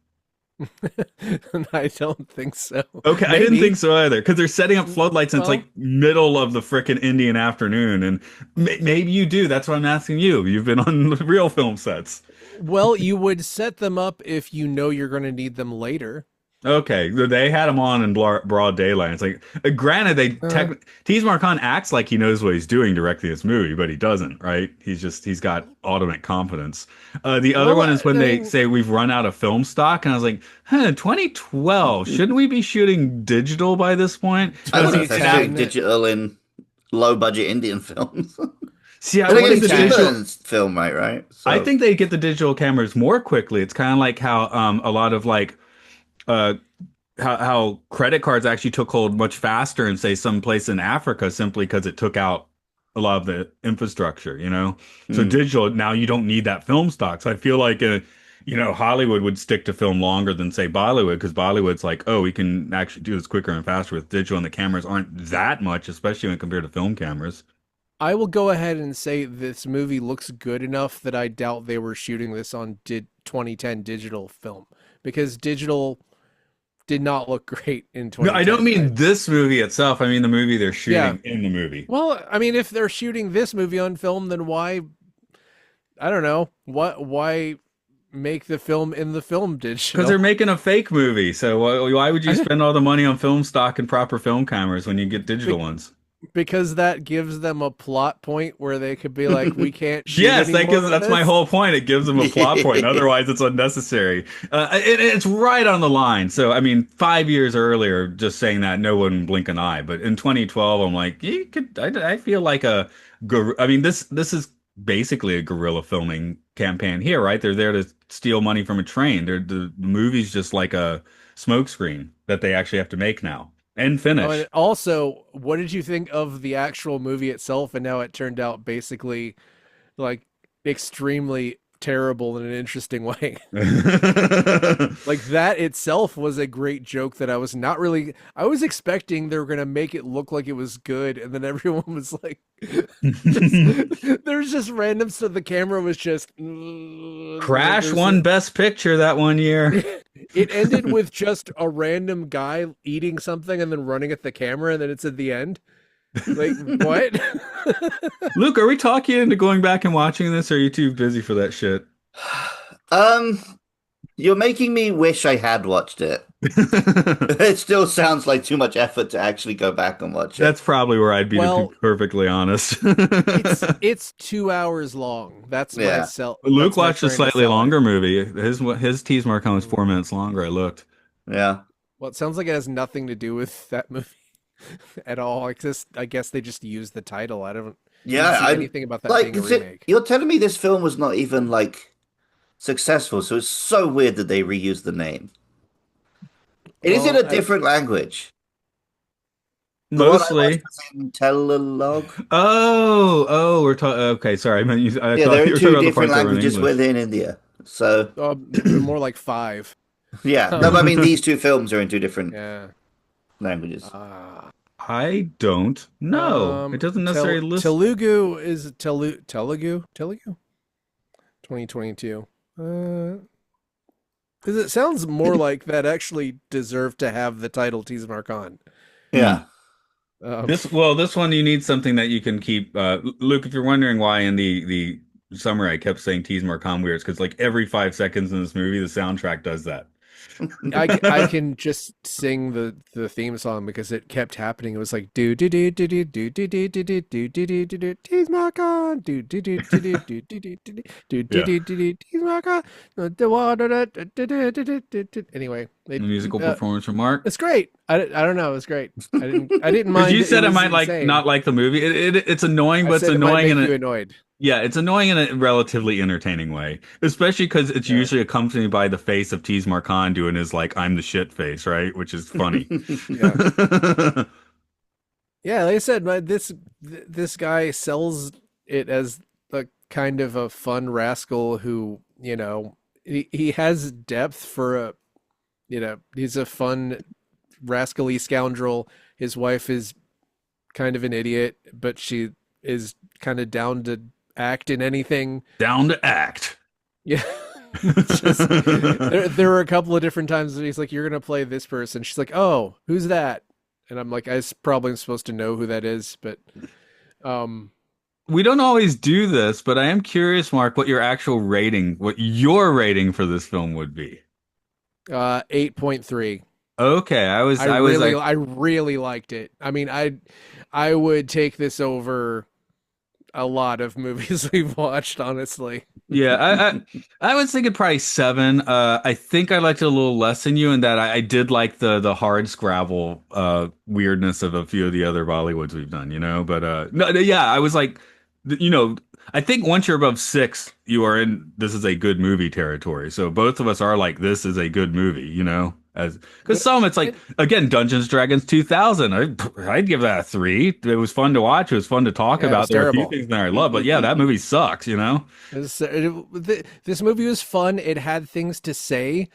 I don't think so. Okay, I didn't think Maybe. so either, because they're setting up floodlights and it's like Well, middle of the frickin' Indian afternoon, and maybe you do. That's what I'm asking you. You've been on real film sets. well, you would set them up if you know you're going to need them later. Okay, so they had him on in broad daylight. It's like, granted, Uh, Tees Marcon acts like he knows what he's doing directing this movie, but he doesn't, right? He's got ultimate confidence. The other well, one is I when they mean, say we've run out of film stock, and I was like, 2012, shouldn't we be shooting digital by this point? I Does wonder he if they're shooting 2010. digital in low budget Indian films. see? I But would again, think the it's 2010. cheaper digital. than film, right? I So think they get the digital cameras more quickly. It's kind of like how a lot of like uh how credit cards actually took hold much faster in say some place in Africa simply because it took out a lot of the infrastructure, you know. So hmm. digital now you don't need that film stock. So I feel like Hollywood would stick to film longer than say Bollywood because Bollywood's like, oh, we can actually do this quicker and faster with digital, and the cameras aren't that much, especially when compared to film cameras. I will go ahead and say this movie looks good enough that I doubt they were shooting this on 2010 digital film because digital did not look great in No, I don't 2010. mean this movie itself. I mean the movie they're Yeah. shooting in the movie. Well, I mean, if they're shooting this movie on film, then why? I don't know. Why make the film in the film Because they're digital? making a fake movie. So why would you I, spend all the money on film stock and proper film cameras when you get digital be- ones? because that gives them a plot point where they could be like, we can't shoot Yes, any more of that's my this. whole point. It gives them a plot point. Otherwise, it's unnecessary. It's right on the line. So, I mean, 5 years earlier, just saying that, no one would blink an eye. But in 2012, I'm like, you could. I feel like I mean, this is basically a guerrilla filming campaign here, right? They're there to steal money from a train. The movie's just like a smokescreen that they actually have to make now and Oh, and finish. also, what did you think of the actual movie itself? And now it turned out basically like extremely terrible in an interesting way. Like that itself was a great joke that I was not really I was expecting they were gonna make it look like it was good, and then everyone was like just there's just random stuff. The camera was just like Crash there's won Best Picture that one year. it ended with just a random guy eating something and then running at the camera, and then it's at the end. Like what? Luke, are we talking into going back and watching this, or are you too busy for that shit? Um, you're making me wish I had watched it. It still sounds like too much effort to actually go back and watch it. That's probably where I'd be, to be Well, perfectly honest. it's 2 hours long. That's my Yeah. sell. Luke That's my watched a trying to slightly sell it. longer movie. His tease mark was 4 minutes longer. I looked. Yeah. Well, it sounds like it has nothing to do with that movie at all. I guess they just used the title. I didn't Yeah, see I'm anything about that like, being a remake. you're telling me this film was not even like successful, so it's so weird that they reused the name. It is in Well, a different language. The one I watched Mostly. was in Telelog. We're talking. Okay, sorry. I Yeah, thought they're you in were talking two about the different parts that were in languages English. within India. So, more like five. yeah. No, but I mean, these two films are in two different Yeah. languages. I don't know. It doesn't necessarily list. Telugu is Telugu 2022. Because it sounds more like that actually deserved to have the title Tees Marcon. Yeah. This one you need something that you can keep. Luke, if you're wondering why in the summary I kept saying tease Marcon weird, it's because like every 5 seconds in this movie, the soundtrack does that. I can just sing the theme song because it kept happening. It was like do do do do do do do do do do do do do do do Tees Marcon do do do do do do do do do do Yeah. do do do Tees Marcon. Anyway, The musical performance from Mark. it's great. I don't know. It's great. I didn't Because mind. you said I was might like insane. not like the movie. It's annoying, I but it's said it might annoying make in you a annoyed. yeah, it's annoying in a relatively entertaining way. Especially because it's Yeah. usually accompanied by the face of Tees Marcon doing his like I'm the shit face, right? Which is funny. Yeah. Yeah, like I said, this guy sells it as a kind of a fun rascal who, he has depth for he's a fun rascally scoundrel. His wife is kind of an idiot, but she is kind of down to act in anything. Down to act. Yeah. Just, there were a couple of different times that he's like, "You're gonna play this person." She's like, "Oh, who's that?" And I'm like, probably supposed to know who that is, but um, We don't always do this, but I am curious, Mark, what your rating for this film would be. 8.3. Okay, I really liked it. I mean, I would take this over a lot of movies we've watched, honestly. yeah, I was thinking probably 7. I think I liked it a little less than you in that I did like the hard scrabble weirdness of a few of the other Bollywoods we've done, But no, yeah, I was like, I think once you're above 6, you are in this is a good movie territory. So both of us are like this is a good movie, As because some it's like again Dungeons Dragons 2000. I'd give that a 3. It was fun to watch. It was fun to talk Yeah, it about. was There are a few terrible. things that I love, but yeah, that movie sucks. This movie was fun. It had things to say.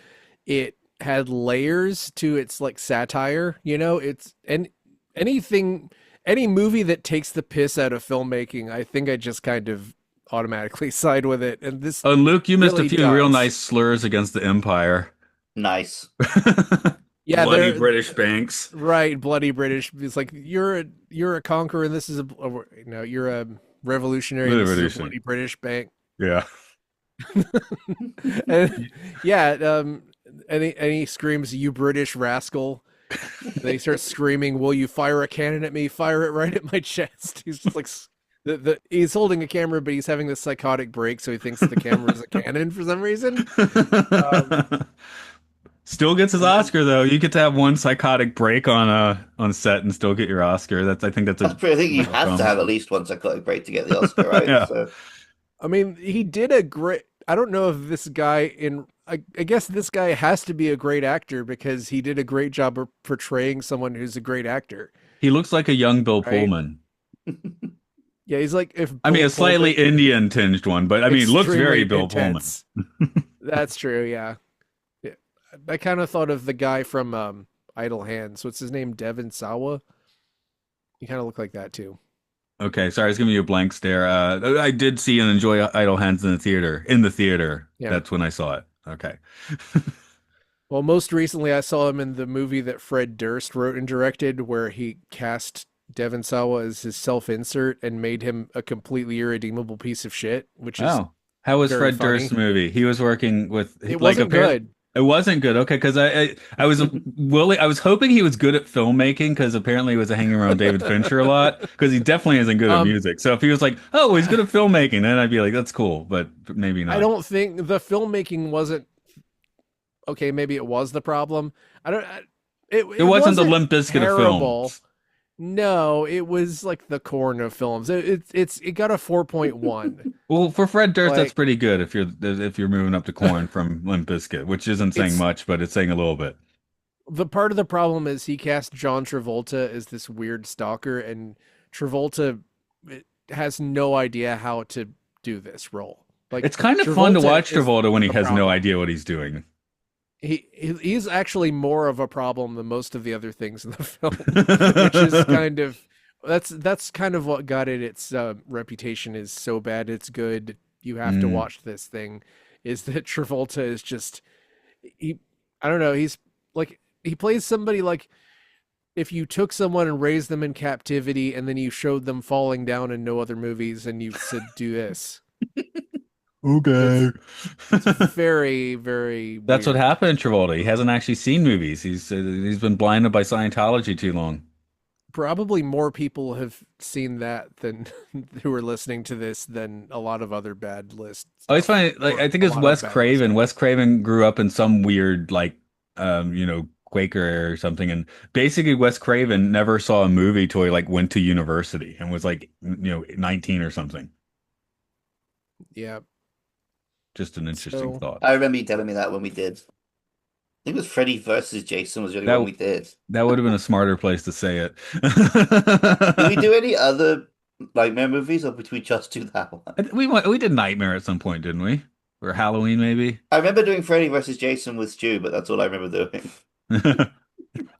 It had layers to its like satire. It's and anything any movie that takes the piss out of filmmaking, I think I just kind of automatically side with it, and this Oh, and Luke, you missed a really few real does. nice slurs against the Empire. Nice. Yeah, Bloody they're British banks. right. Bloody British. It's like you're a conqueror, and this is you're a revolutionary, and this is a Revolution. bloody British bank. Yeah. And yeah, and he screams, "You British rascal!" And then he starts screaming, "Will you fire a cannon at me? Fire it right at my chest!" He's just like, he's holding a camera, but he's having this psychotic break, so he thinks the camera is a cannon for some reason. Um, Still gets his and then Oscar though. You get to have one psychotic break on set and still get your Oscar. That's I think that's a That's pretty. I think you have to milestone. have at least one psychotic break to get the Oscar, right? Yeah. So I mean, he did a great. I don't know if this guy in. I guess this guy has to be a great actor because he did a great job of portraying someone who's a great actor, He looks like a young Bill right? Pullman. Yeah, he's like if I mean, Bill a slightly Pullman, Indian tinged one, but I mean, he looks very extremely Bill Pullman. intense. That's true. Yeah. Yeah. I kind of thought of the guy from Idle Hands. What's his name? Devon Sawa. He kind of looked like that too. Okay, sorry, I was giving you a blank stare. I did see and enjoy Idle Hands in the theater. In the theater, Yeah. that's when I saw it. Okay. Well, most recently, I saw him in the movie that Fred Durst wrote and directed, where he cast Devon Sawa as his self-insert and made him a completely irredeemable piece of shit, which is Oh, how was very Fred funny. Durst's movie? He was working with It like wasn't apparently good. it wasn't good. Okay, because I was willing. I was hoping he was good at filmmaking because apparently he was hanging around David Fincher a lot because he definitely isn't good at Um, music. So if he was like, oh, he's good at filmmaking, then I'd be like, that's cool, but maybe I not. don't think the filmmaking wasn't okay. Maybe it was the problem. I don't. It It wasn't the wasn't Limp Bizkit of terrible. films. No, it was like the corn of films. It got a 4.1. Well, for Fred Durst, that's Like pretty good if you're moving up to Corn from Limp Bizkit, which isn't saying it's much, but it's saying a little bit. the part of the problem is he cast John Travolta as this weird stalker, and Travolta has no idea how to do this role. Like It's kind of fun to Travolta watch is Travolta when he the has no problem. idea what he's doing. He's actually more of a problem than most of the other things in the film, which is kind of that's kind of what got it. Its reputation is so bad it's good. You have to Mm. watch this thing. Is that Travolta is just he? I don't know. He's like he plays somebody like if you took someone and raised them in captivity and then you showed them falling down in no other movies and you said do this. Okay. It's very very That's what weird. happened to Travolta. He hasn't actually seen movies. He's been blinded by Scientology too long. Probably more people have seen that than who are listening to this than a lot of other bad list Oh, it's stuff funny. Like or I think a it's lot of Wes bad list Craven. stuff. Wes Craven grew up in some weird Quaker or something, and basically Wes Craven never saw a movie till he like went to university and was like 19 or something. Yeah. Just an interesting So thought. I remember you telling me that when we did. I think it was Freddy versus Jason was the only one That we did. that would have been a smarter place to say it. Did we do any other Nightmare movies, or did we just do that one? We did Nightmare at some point, didn't we? Or Halloween maybe. I remember doing Freddy versus Jason with Stu, but that's all I remember doing. I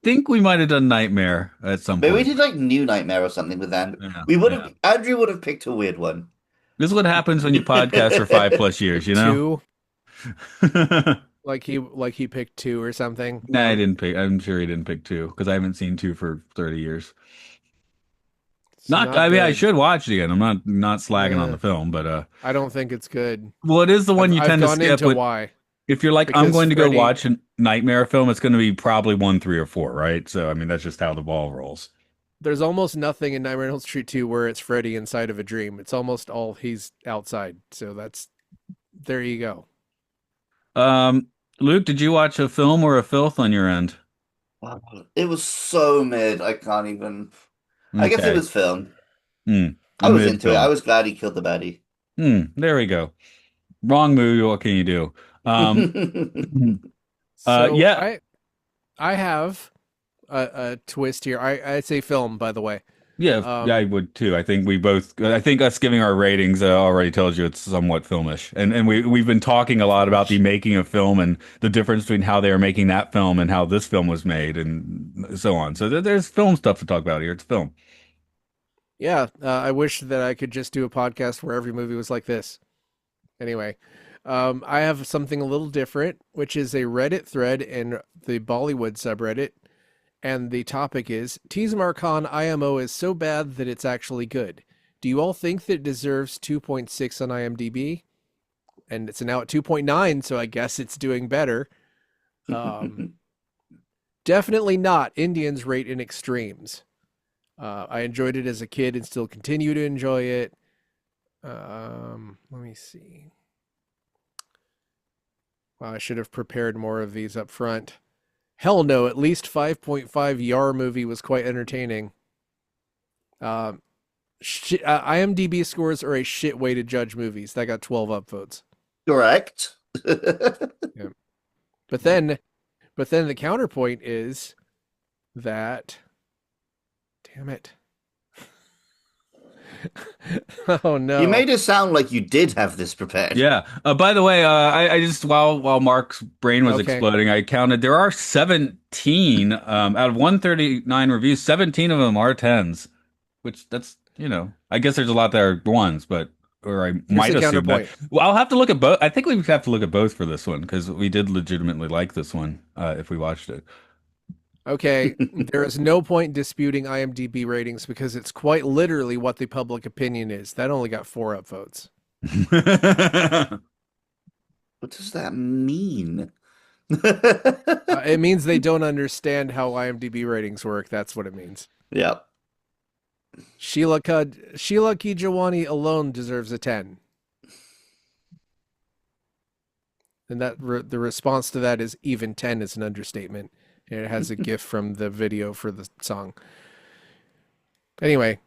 think we might have done Nightmare at some Maybe we point. did like New Nightmare or something with them. Yeah, We would yeah. have Andrew would have picked a weird one. This is what happens when you podcast for 5+ years, you know? two, Nah, like he picked two or something. I No, didn't pick. I'm sure he didn't pick two because I haven't seen two for 30 years. it's Not, not I mean, I good. should watch it again. I'm not slagging on Eh, the film, but I don't think it's good. well, it is the one you I've tend to gone skip. into But why if you're like, I'm because going to go Freddy. watch a Nightmare film, it's going to be probably one, three, or four, right? So, I mean, that's just how the ball rolls. There's almost nothing in Nightmare on Elm Street 2 where it's Freddy inside of a dream. It's almost all he's outside. So that's there you go. Um, Luke, did you watch a film or a filth on your end? Wow. It was so mid. I can't even. I guess it Okay. was film. Hmm. A I was mid into it. I film. was glad he killed the baddie. There we go. Wrong movie. What can you do? Um, So yeah, I have a twist here. I'd say film, by the way. yeah, I Um, would too. I think we both. I think us giving our ratings already tells you it's somewhat filmish, and we've been talking a lot about the making of film and the difference between how they are making that film and how this film was made, and so on. So there's film stuff to talk about here. It's film. Yeah, I wish that I could just do a podcast where every movie was like this. Anyway, I have something a little different, which is a Reddit thread in the Bollywood subreddit. And the topic is Tees Khan IMO is so bad that it's actually good. Do you all think that it deserves 2.6 on IMDb? And it's now at 2.9, so I guess it's doing better. Um, Definitely not. Indians rate in extremes. I enjoyed it as a kid and still continue to enjoy it. Let me see. Wow, I should have prepared more of these up front. Hell no, at least 5.5 Yar movie was quite entertaining. Um, IMDb scores are a shit way to judge movies. That got 12 upvotes. Correct. Yeah. But then, the counterpoint is that, damn it. Oh You no. made it sound like you did have this prepared. Yeah. By the way, I just while Mark's brain was Okay. exploding, I counted there are 17 out of 139 reviews, 17 of them are tens, which that's I guess there's a lot that are ones, but or I Here's might the assume that. counterpoint. Well, I'll have to look at both. I think we would have to look at both for this one because we did legitimately like this one if we watched it. Okay, there is no point disputing IMDb ratings because it's quite literally what the public opinion is. That only got 4 upvotes. What does that mean? It means they don't understand how IMDb ratings work. That's what it means. Yep. Sheila Ki Jawani alone deserves a 10. And the response to that is even 10 is an understatement. And it has a gif from the video for the song. Anyway,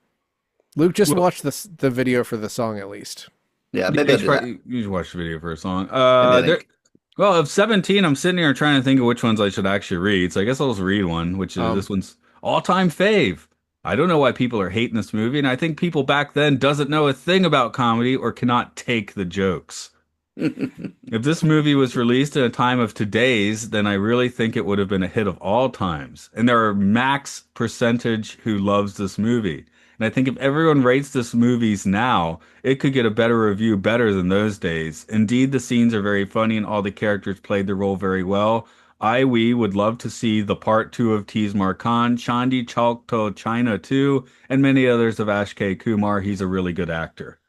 Luke just Well, watched the video for the song at least. Yeah, yeah, maybe I'll do that. you should watch the video for a song. Maybe I There. think. Well, of 17, I'm sitting here trying to think of which ones I should actually read. So I guess I'll just read one, which is Um, this one's all-time fave. I don't know why people are hating this movie, and I think people back then doesn't know a thing about comedy or cannot take the jokes. If this movie was released in a time of today's, then I really think it would have been a hit of all times. And there are max percentage who loves this movie. And I think if everyone rates this movies now, it could get a better review better than those days. Indeed, the scenes are very funny and all the characters played the role very well. We would love to see the part two of Tees Khan, Chandi Chalkto China too, and many others of Ash K. Kumar. He's a really good actor.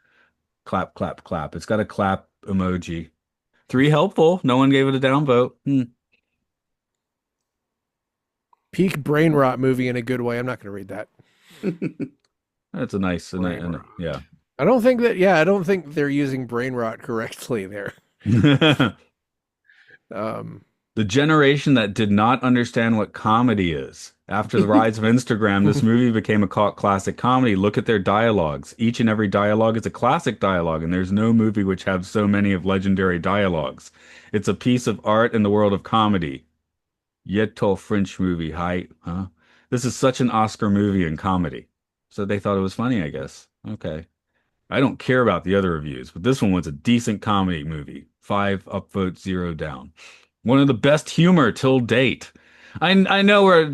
Clap, clap, clap. It's got a clap emoji. 3 helpful. No one gave it a downvote. Peak brain rot movie in a good way. I'm not going to read that. That's a nice, Brain rot. yeah. I don't think that. Yeah, I don't think they're using brain rot correctly there. Um, The generation that did not understand what comedy is. After the rise of Instagram, this movie became a cult classic comedy. Look at their dialogues. Each and every dialogue is a classic dialogue, and there's no movie which has so many of legendary dialogues. It's a piece of art in the world of comedy. Yeto French movie, hi, huh? This is such an Oscar movie in comedy. So they thought it was funny, I guess. Okay. I don't care about the other reviews, but this one was a decent comedy movie. 5 upvotes, 0 down. One of the best humor till date. I know where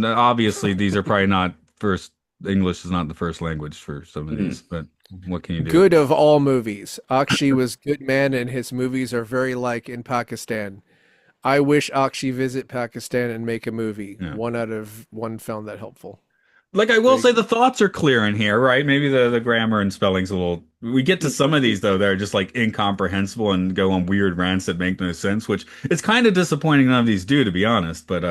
obviously these are probably not first. English is not the first language for some of Mhm. these, but what can you do? good of all movies. Akshi was good man, and his movies are very like in Pakistan. I wish Akshi visit Pakistan and make a movie. Yeah. 1 out of 1 found that helpful. Like I will Very say good. the thoughts are clear in here, right? Maybe the grammar and spelling's a little we get to some of these though that are just like incomprehensible and go on weird rants that make no sense, which it's kind of disappointing none of these do, to be honest. But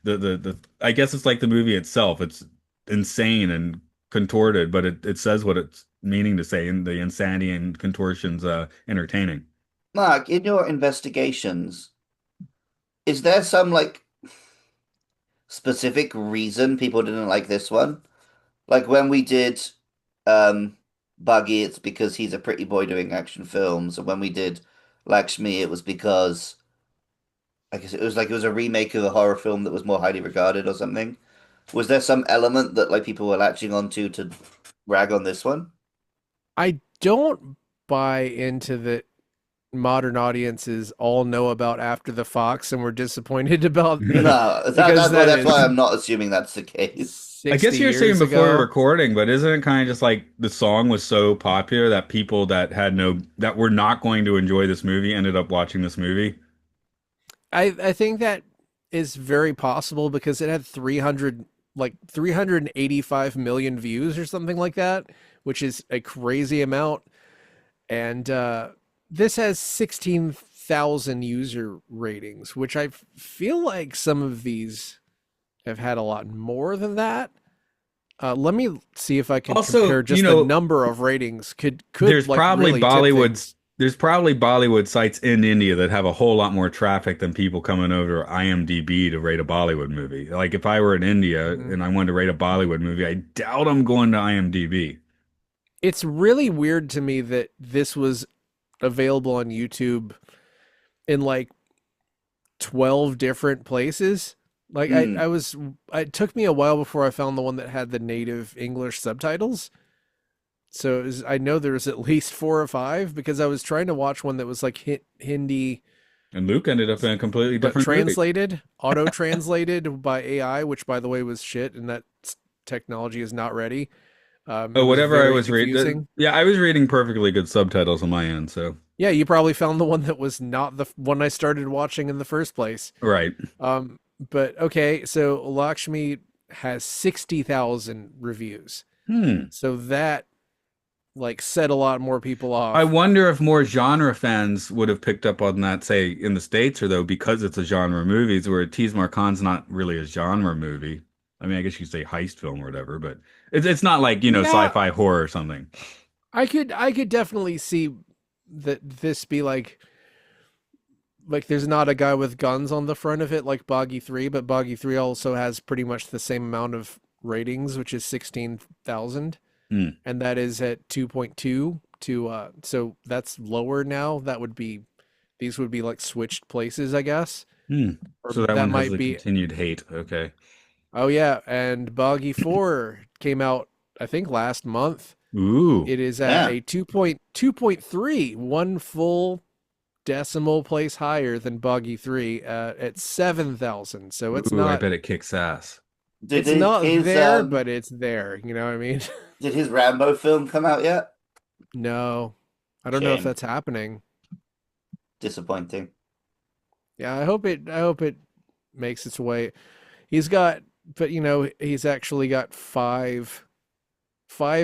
the I guess it's like the movie itself. It's insane and contorted, but it says what it's meaning to say, and the insanity and contortions entertaining. Mark, in your investigations, is there some like specific reason people didn't like this one? Like when we did um Buggy, it's because he's a pretty boy doing action films, and when we did Lakshmi, it was because I guess it was a remake of a horror film that was more highly regarded or something. Was there some element that like people were latching onto to rag on this one? I don't buy into that modern audiences all know about After the Fox and we're disappointed about No, because that's why that that's why is I'm not assuming that's the case. I guess 60 you were saying years before we were ago. recording, but isn't it kind of just like the song was so popular that people that had no that were not going to enjoy this movie ended up watching this movie? I think that is very possible because it had 385 million views or something like that, which is a crazy amount. And this has 16,000 user ratings, which I feel like some of these have had a lot more than that. Let me see if I can Also, compare just the number of ratings. Could there's like probably really tip things. Bollywood sites in India that have a whole lot more traffic than people coming over to IMDb to rate a Bollywood movie. Like if I were in India Mhm. and I wanted to rate a Bollywood movie, I doubt I'm going to IMDb. It's really weird to me that this was available on YouTube in like 12 different places. Like Hmm. it took me a while before I found the one that had the native English subtitles. So I know there's at least four or five because I was trying to watch one that was like Hindi, And Luke ended up in a completely but different movie. translated, auto translated by AI, which by the way was shit, and that technology is not ready. It Oh, was whatever I very was reading. confusing. Yeah, I was reading perfectly good subtitles on my end, so Yeah, you probably found the one that was not the one I started watching in the first place. right. But okay, so Lakshmi has 60,000 reviews. Hmm. So that like set a lot more people I off. wonder if more genre fans would have picked up on that, say, in the States, or though because it's a genre movies, where Tees Khan's not really a genre movie. I mean, I guess you could say heist film or whatever, but it's not like, Yeah, sci-fi horror or something. I could definitely see that this be like there's not a guy with guns on the front of it like Boggy 3, but Boggy 3 also has pretty much the same amount of ratings, which is 16,000, Hmm. and that is at 2.2 to so that's lower now. That would be these would be like switched places, I guess. Hmm. Or So that that one has might the be. continued hate. Okay. Oh yeah, and Boggy 4 came out I think last month. Ooh. It is at Yeah. a 2.3, one full decimal place higher than Boggy 3 at 7,000. So Ooh, I bet it kicks ass. Did it's his, not his there, um but it's there, you know what I mean? did his Rambo film come out yet? No. I don't know if Shame. that's happening. Disappointing. Yeah, I hope it makes its way. He's got but he's actually got five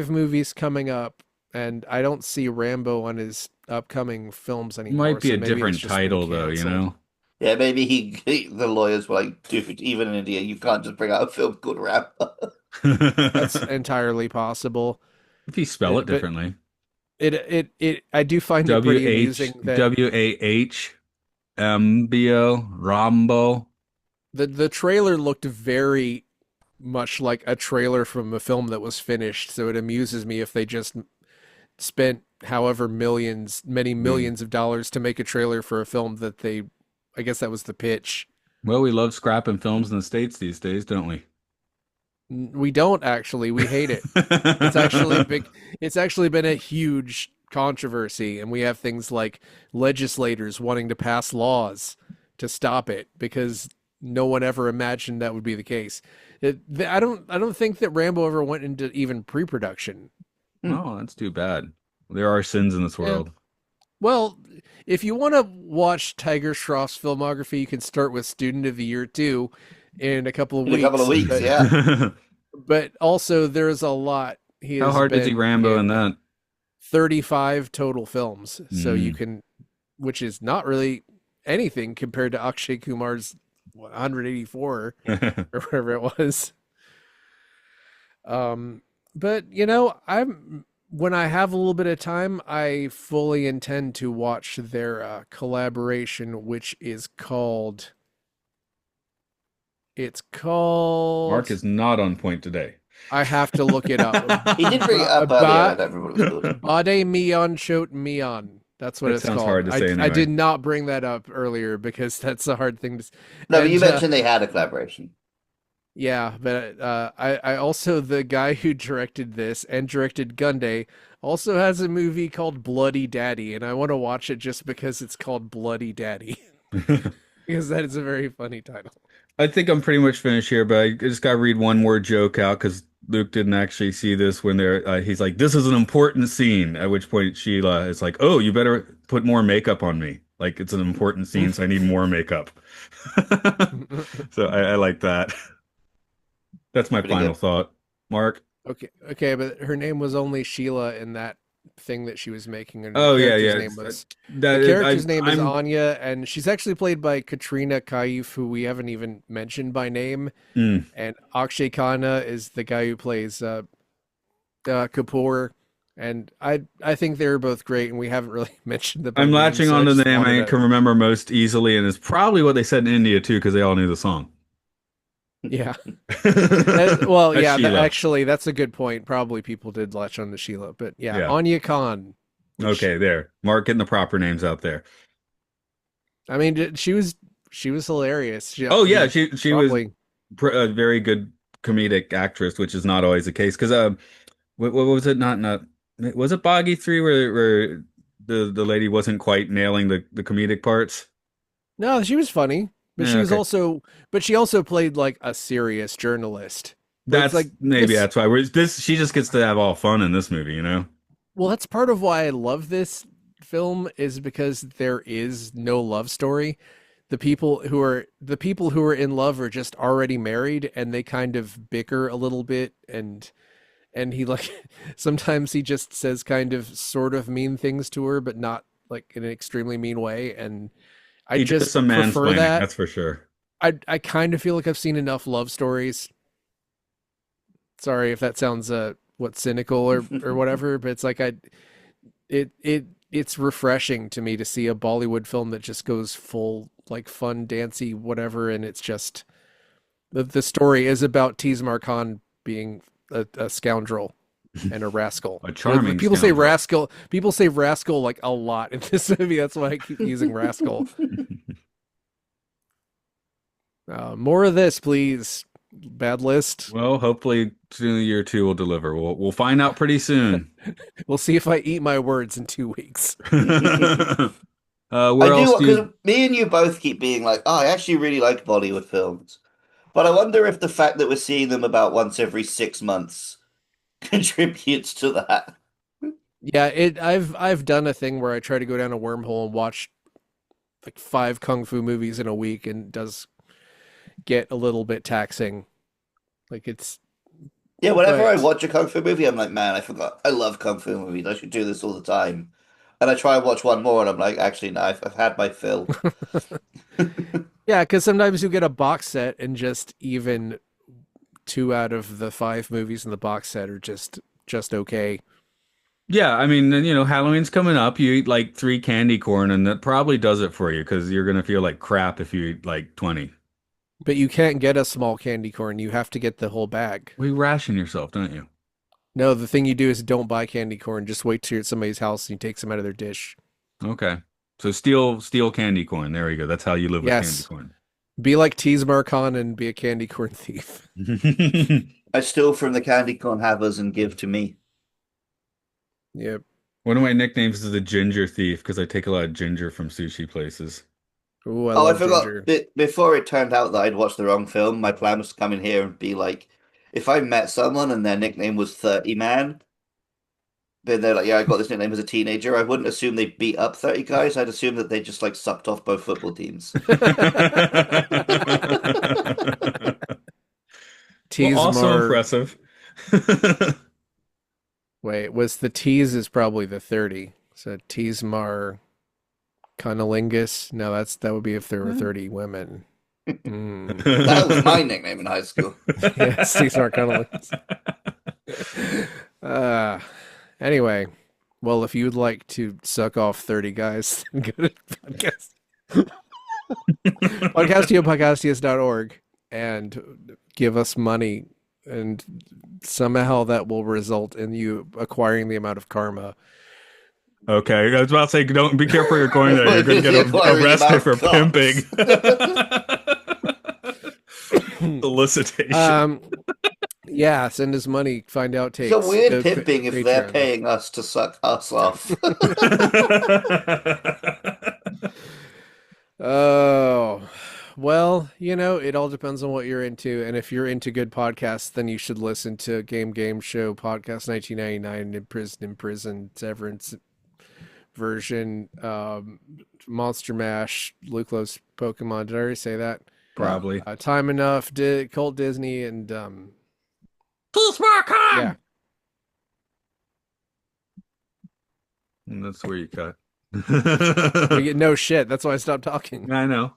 movies coming up, and I don't see Rambo on his upcoming films Might anymore, be so a maybe it's different just been title though, you canceled. know? Yeah, maybe the lawyers were like, dude, even in India, you can't just bring out a film called Rambo. That's entirely possible. If you spell it But differently. I do find it W pretty H amusing that WAHMBO Rambo. the trailer looked very much like a trailer from a film that was finished, so it amuses me if they just spent however many Hmm. millions of dollars to make a trailer for a film that they I guess that was the pitch. Well, we love scrapping films in the States these days, don't we? We don't actually. We hate it. It's actually big. It's actually been a huge controversy, and we have things like legislators wanting to pass laws to stop it because no one ever imagined that would be the case. I don't think that Rambo ever went into even pre-production. Hmm. Oh, that's too bad. There are sins in this Yeah. world. Well, if you want to watch Tiger Schroff's filmography, you can start with Student of the Year 2 in a couple of In a couple of weeks. weeks, But yeah. but also there's a lot. He How has hard is he been Rambo in in that? 35 total films. So you Hmm. can, which is not really anything compared to Akshay Kumar's 184 or whatever it was. Um, but when I have a little bit of time, I fully intend to watch their collaboration, which is called. It's Mark called. is not on point today. I have to look it up. He did bring it up earlier. I don't remember what it was called. Bade Mion Chot Mion. That's what That it's sounds called. hard to I, say I anyway. did not bring that up earlier because that's a hard thing to. No, but you And mentioned they had a collaboration. yeah, but I also the guy who directed this and directed Gunday also has a movie called Bloody Daddy, and I want to watch it just because it's called Bloody Daddy because that is a very funny title. I think I'm pretty much finished here, but I just got to read one more joke out because Luke didn't actually see this when he's like, "This is an important scene." At which point Sheila is like, "Oh, you better put more makeup on me. Like it's an important scene, so I need more makeup." So I like that. That's my Pretty final good. thought. Mark. Okay, okay, but her name was only Sheila in that thing that she was making, and Oh yeah, yeah. the character's name is I'm. Anya, and she's actually played by Katrina Kaif, who we haven't even mentioned by name, Mm, and Akshay Khanna is the guy who plays Kapoor, and I think they're both great, and we haven't really mentioned them by I'm name, latching so I on to the just name wanted I to, can remember most easily, and it's probably what they said in India too, because they all knew the song. yeah. Well, That's yeah, Sheila. actually, that's a good point. Probably people did latch on to Sheila, but yeah, Yeah. Anya Khan, which Okay, there. Mark getting the proper names out there. I mean, she was hilarious. She, Oh I yeah, mean, she was probably a very good comedic actress, which is not always the case. Because what was it? Not was it Boggy 3 where the lady wasn't quite nailing the comedic parts? no, she was funny, but Yeah, she was okay. also, but she also played like a serious journalist. Where it's That's like maybe this. that's why. Whereas this she just gets to have all fun in this movie, you know? Well, that's part of why I love this film is because there is no love story. The people who are in love are just already married, and they kind of bicker a little bit, and he like sometimes he just says kind of sort of mean things to her, but not like in an extremely mean way, and I He does just some prefer mansplaining, that. that's for sure. I kind of feel like I've seen enough love stories. Sorry if that sounds what cynical or whatever, but it's like it's refreshing to me to see a Bollywood film that just goes full like fun dancy whatever, and it's just the story is about Tismar Khan being a scoundrel and a rascal. A And charming people say scoundrel. rascal. People say rascal like a lot in this movie. That's why I keep using rascal. More of this, please. Bad list. Well, hopefully soon year two will deliver. We'll find out pretty soon. We'll see if I eat my words in 2 weeks. I Where else do do because you? me and you both keep being like, oh, I actually really like Bollywood films. But I wonder if the fact that we're seeing them about once every 6 months contributes to that. Yeah, I've done a thing where I try to go down a wormhole and watch like 5 kung fu movies in a week, and it does get a little bit taxing. Like it's, Yeah, whenever I but watch a Kung Fu movie, I'm like, man, I forgot. I love Kung Fu movies. I should do this all the time. And I try and watch one more, and I'm like, actually, no, I've had my fill. yeah, because sometimes you get a box set, and just even 2 out of the 5 movies in the box set are just okay. Yeah, I mean, you know, Halloween's coming up. You eat like 3 candy corn, and that probably does it for you because you're gonna feel like crap if you eat like 20. But you can't get a small candy corn. You have to get the whole bag. Well, you ration yourself, don't you? No, the thing you do is don't buy candy corn. Just wait till you're at somebody's house and you take some out of their dish. Okay. So steal candy corn. There we go. That's how you live with candy Yes. corn. Be like Teasmar Khan and be a candy corn thief. I steal from the candy corn havers and give to me. Yep. One of my nicknames is the ginger thief because I take a lot of ginger from sushi places. Ooh, I Oh, I love forgot. ginger. Before it turned out that I'd watched the wrong film, my plan was to come in here and be like, if I met someone and their nickname was 30 Man, then they're like, yeah, I got this nickname as a teenager. I wouldn't assume they beat up 30 guys. I'd assume that they just like sucked off both football teams. Well, also Teasmar. impressive. Wait, was the tease is probably the 30. So Teasmar Cunnilingus. No, that would be if there were 30 women. Mm. That was my nickname in high school. Yes, Teasmar Cunnilingus. Uh, anyway, well, if you'd like to suck off 30 guys, then go to podcastio.org and give us money, and somehow that will result in you acquiring the amount of karma. Okay, I was about to say, don't be careful you're going there. You're What going to is get the acquiring arrested amount of for pimping. cocks? Solicitation. um, yeah, send us money, find Some outtakes, weird go pimping if they're Patreon. paying us to suck us off. Oh, Well, it all depends on what you're into. And if you're into good podcasts, then you should listen to Game Show Podcast 1999, In Prison, Severance version, Monster Mash, Luclo's Pokemon. Did I already say that? No. Probably. Time Enough, Cult Disney, and yeah. And that's where you cut. We get no shit. That's why I stopped talking. I know.